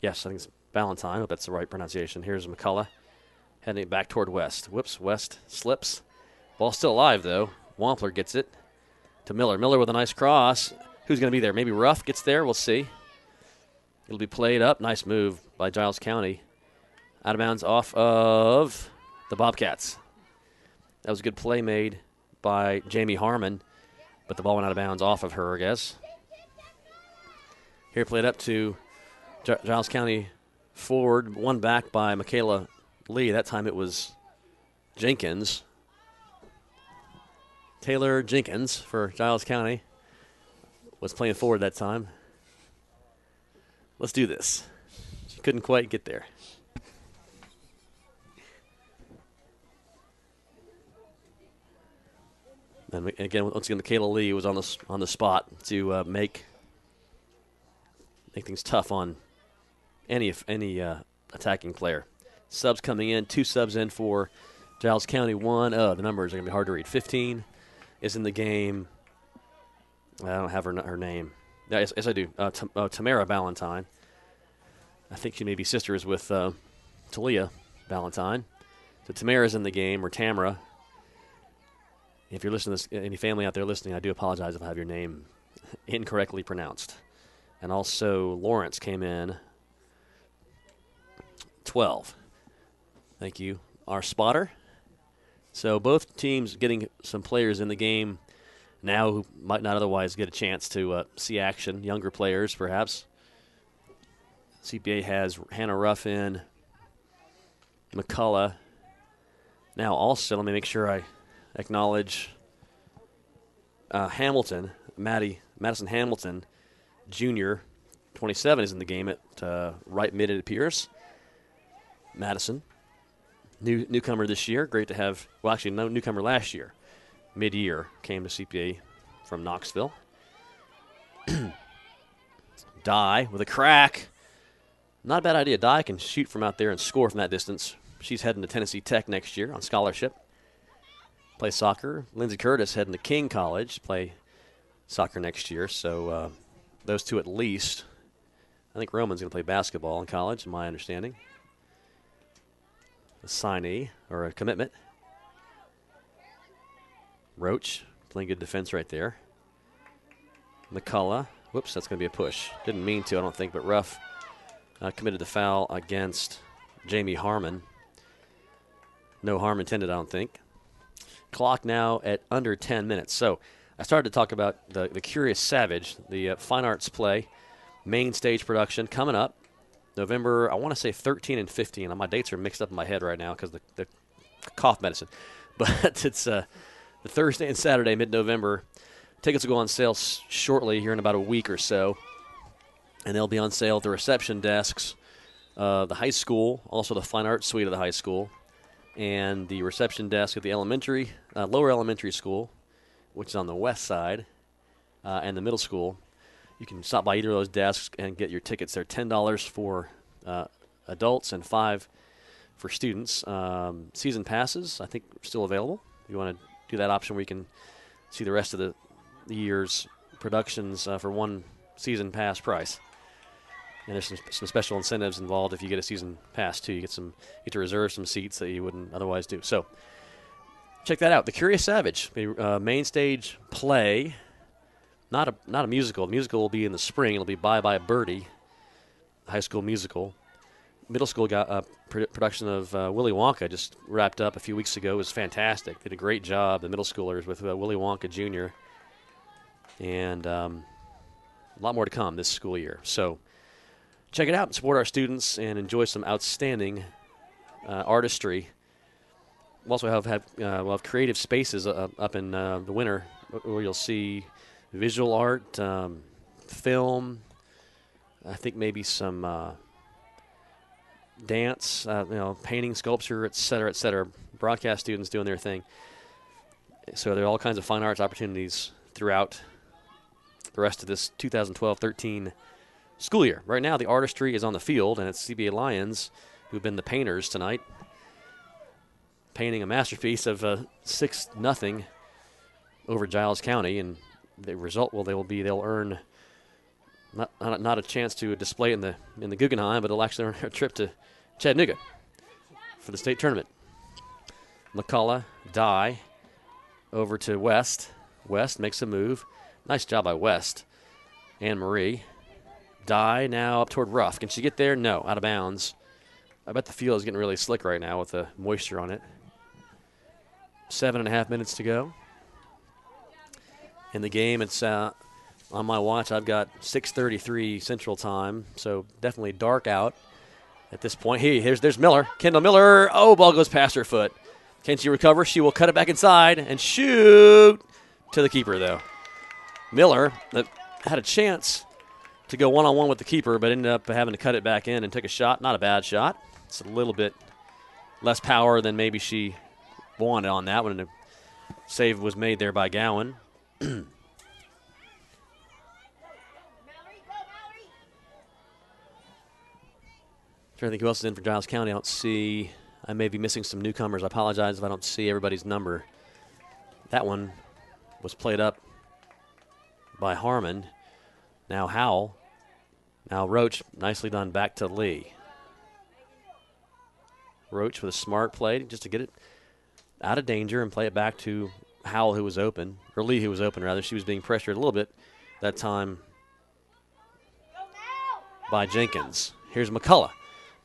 Yes, I think it's Ballantyne. I hope that's the right pronunciation. Here's McCullough heading it back toward West. Whoops, West slips. Ball still alive, though. Wampler gets it to Miller. Miller with a nice cross. Who's going to be there? Maybe Ruff gets there. We'll see. It'll be played up. Nice move by Giles County. Out of bounds off of the Bobcats. That was a good play made by Jamie Harmon, but the ball went out of bounds off of her, I guess. Here played up to Giles County forward, one back by Michaela Lee. That time it was Jenkins. Taylor Jenkins for Giles County was playing forward that time. Let's do this. She couldn't quite get there. And again, once again, Michaela Lee was on the spot to make things tough on any attacking player. Subs coming in, 2 subs in for Giles County. The numbers are going to be hard to read. 15 is in the game. I don't have her name. Yes, I do. Tamara Ballantyne. I think she may be sisters with Talia Ballantyne. So Tamara's in the game, or Tamara. If you're listening to this, any family out there listening, I do apologize if I have your name incorrectly pronounced. And also Lawrence came in 12. Thank you. Our spotter. So both teams getting some players in the game now who might not otherwise get a chance to see action, younger players perhaps. CPA has Hannah Ruff in, McCullough. Now also, let me make sure I acknowledge Hamilton, Madison Hamilton, Jr., 27 is in the game at right mid, it appears. Madison, newcomer this year. Great to have, well, actually, no newcomer last year. Mid-year came to CPA from Knoxville. Dye with a crack. Not a bad idea. Dye can shoot from out there and score from that distance. She's heading to Tennessee Tech next year on scholarship. Play soccer. Lindsey Curtis heading to King College. Play soccer next year. So those two at least. I think Roman's going to play basketball in college, in my understanding. A signee or a commitment. Roach playing good defense right there. McCullough. Whoops, that's going to be a push. Didn't mean to, I don't think, but Ruff committed the foul against Jamie Harmon. No harm intended, I don't think. Clock now at under 10 minutes. So I started to talk about the Curious Savage, the fine arts play, main stage production coming up November, I want to say 13 and 15. My dates are mixed up in my head right now because the cough medicine. But it's the Thursday and Saturday, mid-November. Tickets will go on sale shortly here in about a week or so. And they'll be on sale at the reception desks, the high school, also the fine arts suite of the high school, and the reception desk at the lower elementary school, which is on the west side, and the middle school. You can stop by either of those desks and get your tickets. They're $10 for adults and $5 for students. Season passes, I think, are still available. If you want to do that option where you can see the rest of the year's productions for one season pass price. And there's some special incentives involved if you get a season pass, too. You get to reserve some seats that you wouldn't otherwise do. So check that out. The Curious Savage, main stage play. Not a musical. The musical will be in the spring. It'll be Bye Bye Birdie, high school musical. middle school production of Willy Wonka just wrapped up a few weeks ago. It was fantastic. Did a great job, the middle schoolers, with Willy Wonka Jr. And a lot more to come this school year. So check it out and support our students and enjoy some outstanding artistry. We'll also we'll have creative spaces up in the winter where you'll see visual art, film, I think maybe some dance, painting, sculpture, et cetera, et cetera. Broadcast students doing their thing. So there are all kinds of fine arts opportunities throughout the rest of this 2012-13 school year. Right now, the artistry is on the field, and it's CPA Lions who've been the painters tonight, painting a masterpiece of 6-0 over Giles County, and the result they'll earn not a chance to display in the Guggenheim, but it'll actually earn a trip to Chattanooga for the state tournament. McCullough, Dye, over to West. West makes a move. Nice job by West. Anne Marie. Dye now up toward Ruff. Can she get there? No, out of bounds. I bet the field is getting really slick right now with the moisture on it. 7.5 minutes to go. In the game, it's on my watch. I've got 6:33 Central Time, so definitely dark out at this point. There's Miller. Kendall Miller. Oh, ball goes past her foot. Can she recover? She will cut it back inside and shoot to the keeper, though. Miller had a chance to go one-on-one with the keeper, but ended up having to cut it back in and took a shot. Not a bad shot. It's a little bit less power than maybe she wanted on that one, and the save was made there by Gowan. Trying to think who else is in for Giles County. I don't see. I may be missing some newcomers. I apologize if I don't see everybody's number. That one was played up by Harmon. Now Howell. Now Roach. Nicely done back to Lee. Roach with a smart play just to get it out of danger and play it back to Howell, who was open. Or Lee, who was open, rather. She was being pressured a little bit that time by Jenkins. Here's McCullough.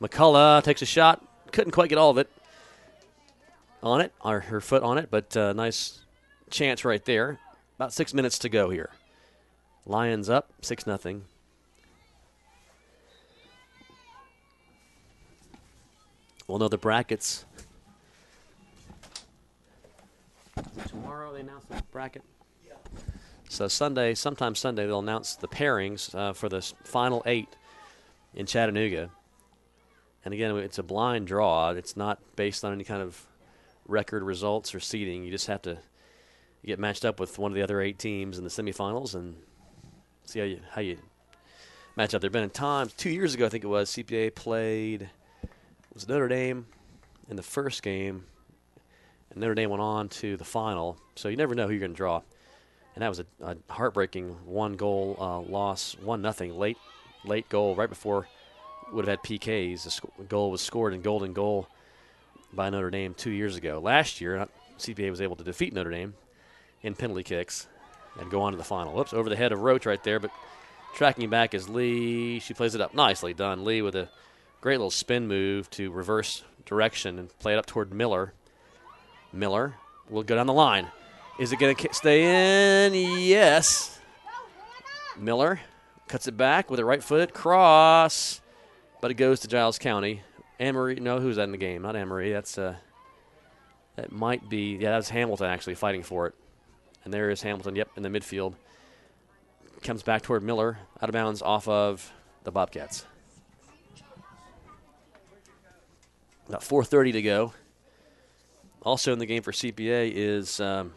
McCullough takes a shot. Couldn't quite get all of it on it, or her foot on it, but nice chance right there. About 6 minutes to go here. Lions up, 6-0. We'll know the brackets. Tomorrow they announce the bracket. Yeah. So sometime Sunday, they'll announce the pairings for the final 8 in Chattanooga. And again, it's a blind draw. It's not based on any kind of record results or seeding. You just have to get matched up with one of the other 8 teams in the semifinals and see how you match up. There have been times, 2 years ago I think it was, CPA played Notre Dame in the first game, and Notre Dame went on to the final. So you never know who you're going to draw. And that was a heartbreaking 1-goal loss, 1-0 late goal right before would have had PKs. The goal was scored in golden goal by Notre Dame 2 years ago. Last year, CPA was able to defeat Notre Dame in penalty kicks and go on to the final. Whoops, over the head of Roach right there, but tracking back is Lee. She plays it up. Nicely done. Lee with a great little spin move to reverse direction and play it up toward Miller. Miller will go down the line. Is it going to stay in? Yes. Miller cuts it back with a right foot. Cross. But it goes to Giles County. Anne-Marie, no, who's that in the game? Not Anne-Marie. That might be, that was Hamilton actually fighting for it. And there is Hamilton, yep, in the midfield. Comes back toward Miller, out of bounds off of the Bobcats. About 4:30 to go. Also in the game for CPA is number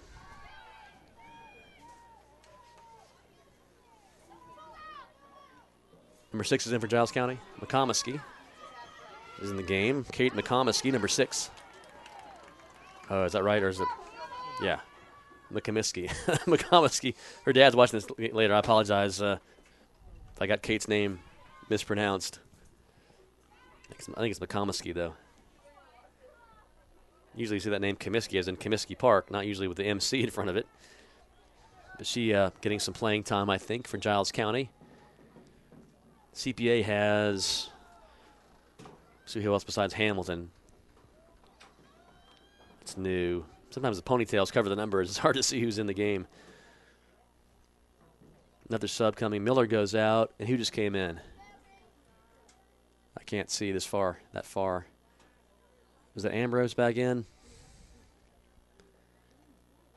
6 is in for Giles County. McComiskey is in the game. Kate McComiskey, number 6. Oh, is that right, or is it? Yeah, McComiskey. McComiskey. Her dad's watching this later. I apologize if I got Kate's name mispronounced. I think it's McComiskey, though. Usually you see that name Comiskey as in Comiskey Park, not usually with the MC in front of it. But she getting some playing time, I think, for Giles County. CPA has See who else besides Hamilton. It's new. Sometimes the ponytails cover the numbers. It's hard to see who's in the game. Another sub coming. Miller goes out. And who just came in? I can't see that far. Was that Ambrose back in?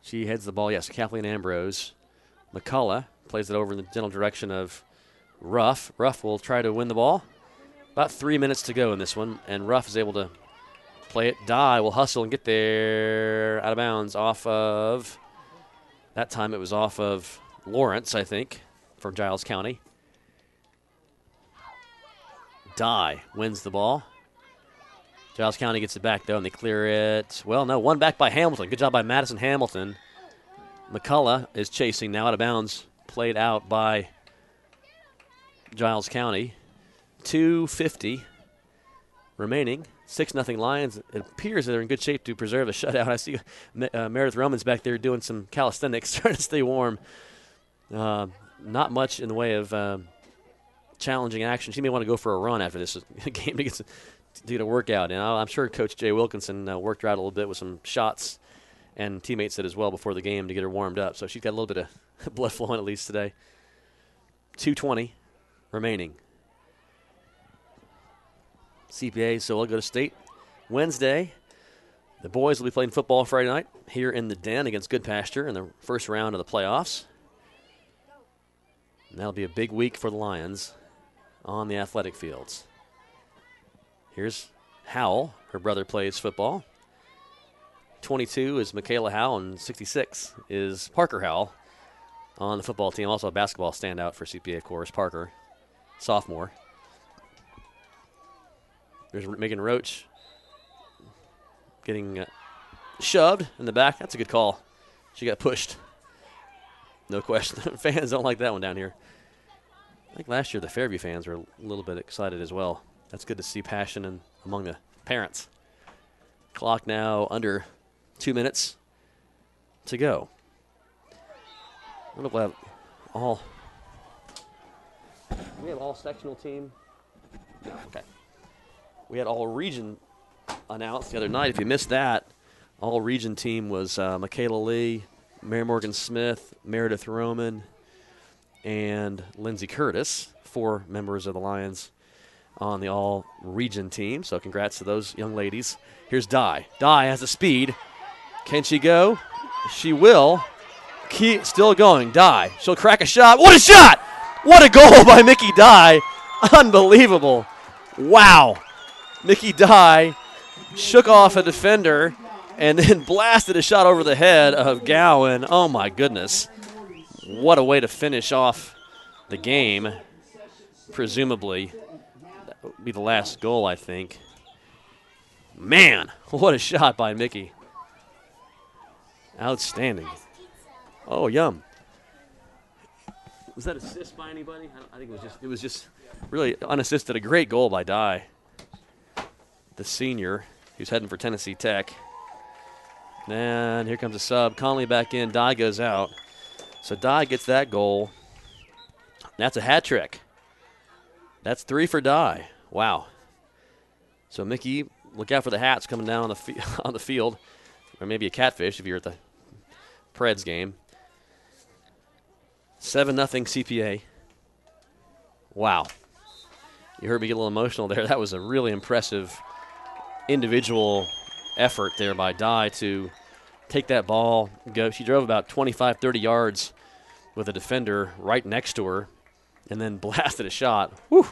She heads the ball. Yes, Kathleen Ambrose. McCullough plays it over in the general direction of Ruff. Ruff will try to win the ball. About 3 minutes to go in this one, and Ruff is able to play it. Dye will hustle and get there out of bounds off of, that time it was off of Lawrence, I think, from Giles County. Dye wins the ball. Giles County gets it back, though, and they clear it. Well, no, one back by Hamilton. Good job by Madison Hamilton. McCullough is chasing now out of bounds. Played out by Giles County. 2:50 remaining. 6-0 Lions. It appears that they're in good shape to preserve the shutout. I see Meredith Romans back there doing some calisthenics, trying to stay warm. Not much in the way of challenging action. She may want to go for a run after this game to get a workout. And I'm sure Coach Jay Wilkinson worked her out a little bit with some shots, and teammates did as well before the game to get her warmed up. So she's got a little bit of blood flowing at least today. 2:20 remaining. CPA, so we'll go to state Wednesday. The boys will be playing football Friday night here in the Den against Good Pasture in the first round of the playoffs. And that'll be a big week for the Lions on the athletic fields. Here's Howell. Her brother plays football. 22 is Michaela Howell, and 66 is Parker Howell on the football team. Also a basketball standout for CPA, of course, Parker, sophomore. There's Megan Roach getting shoved in the back. That's a good call. She got pushed. No question. Fans don't like that one down here. I think last year the Fairview fans were a little bit excited as well. That's good to see passion among the parents. Clock now under 2 minutes to go. I wonder if we have all sectional team. No, okay. We had all region announced the other night. If you missed that, all region team was Michaela Lee, Mary Morgan Smith, Meredith Roman, and Lindsay Curtis, 4 members of the Lions on the all region team. So congrats to those young ladies. Here's Dye. Dye has the speed. Can she go? She will. Still going. Dye. She'll crack a shot. What a shot! What a goal by Mickey Dye. Unbelievable. Wow. Mickey Dye shook off a defender and then blasted a shot over the head of Gowan. Oh, my goodness. What a way to finish off the game. Presumably, that would be the last goal, I think. Man, what a shot by Mickey. Outstanding. Oh, yum. Was that assist by anybody? I think it was just really unassisted. A great goal by Dye, the senior, who's heading for Tennessee Tech. And here comes a sub. Conley back in. Dye goes out. So Dye gets that goal. That's a hat trick. That's 3 for Dye. Wow. So Mickey, look out for the hats coming down on the field, or maybe a catfish if you're at the Preds game. 7-0 CPA. Wow. You heard me get a little emotional there. That was a really impressive individual effort there by Dye to take that ball, go. She drove about 25, 30 yards with a defender right next to her and then blasted a shot. Whew.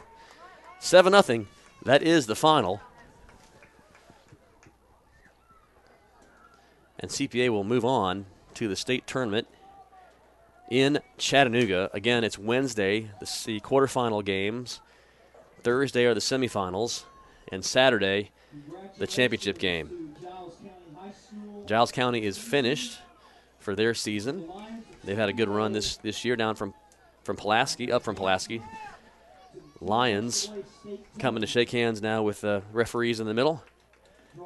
7-0. That is the final. And CPA will move on to the state tournament in Chattanooga. Again, it's Wednesday, the quarterfinal games. Thursday are the semifinals. And Saturday, the championship game. Giles County is finished for their season. They've had a good run this year down from Pulaski, up from Pulaski. Lions coming to shake hands now with the referees in the middle.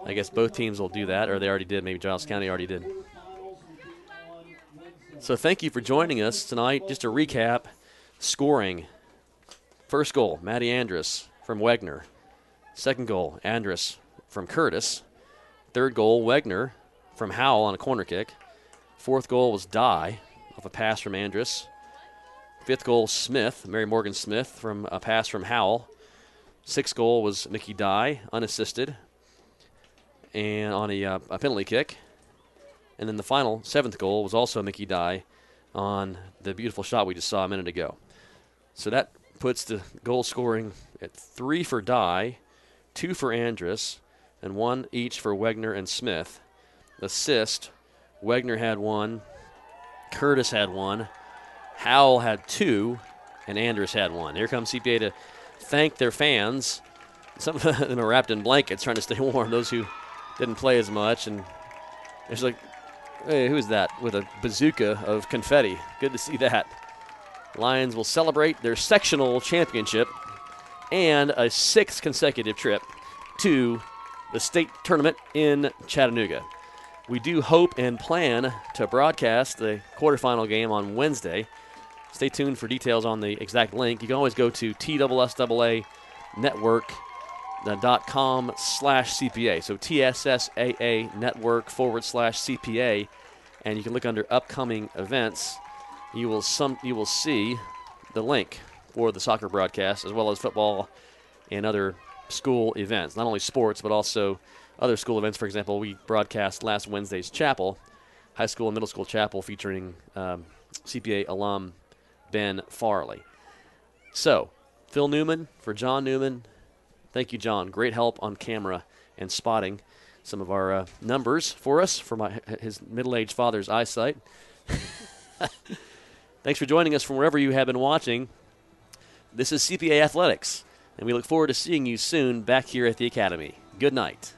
I guess both teams will do that, or they already did. Maybe Giles County already did. So thank you for joining us tonight. Just to recap, scoring. First goal, Maddie Andrus from Wegner. Second goal, Andrus from Curtis. Third goal, Wegner from Howell on a corner kick. Fourth goal was Dye off a pass from Andrus. Fifth goal, Smith, Mary Morgan Smith, from a pass from Howell. Sixth goal was Mickey Dye, unassisted, and on a penalty kick. And then the final, seventh goal, was also Mickey Dye on the beautiful shot we just saw a minute ago. So that puts the goal scoring at 3 for Dye, 2 for Andrus, and 1 each for Wegner and Smith. Assist, Wegner had 1, Curtis had 1, Howell had 2, and Andrus had 1. Here comes CPA to thank their fans. Some of them are wrapped in blankets trying to stay warm, those who didn't play as much. And it's like, hey, who's that with a bazooka of confetti? Good to see that. Lions will celebrate their sectional championship and a 6th consecutive trip to the state tournament in Chattanooga. We do hope and plan to broadcast the quarterfinal game on Wednesday. Stay tuned for details on the exact link. You can always go to TSSAA network.com/CPA. So TSSAA network/CPA. And you can look under upcoming events. You will see the link for the soccer broadcast, as well as football and other school events. Not only sports, but also other school events. For example, we broadcast last Wednesday's chapel, high school and middle school chapel, featuring CPA alum Ben Farley. So, Phil Newman for John Newman. Thank you, John. Great help on camera and spotting some of our numbers for us, for his middle-aged father's eyesight. Thanks for joining us from wherever you have been watching. This is CPA Athletics, and we look forward to seeing you soon back here at the Academy. Good night.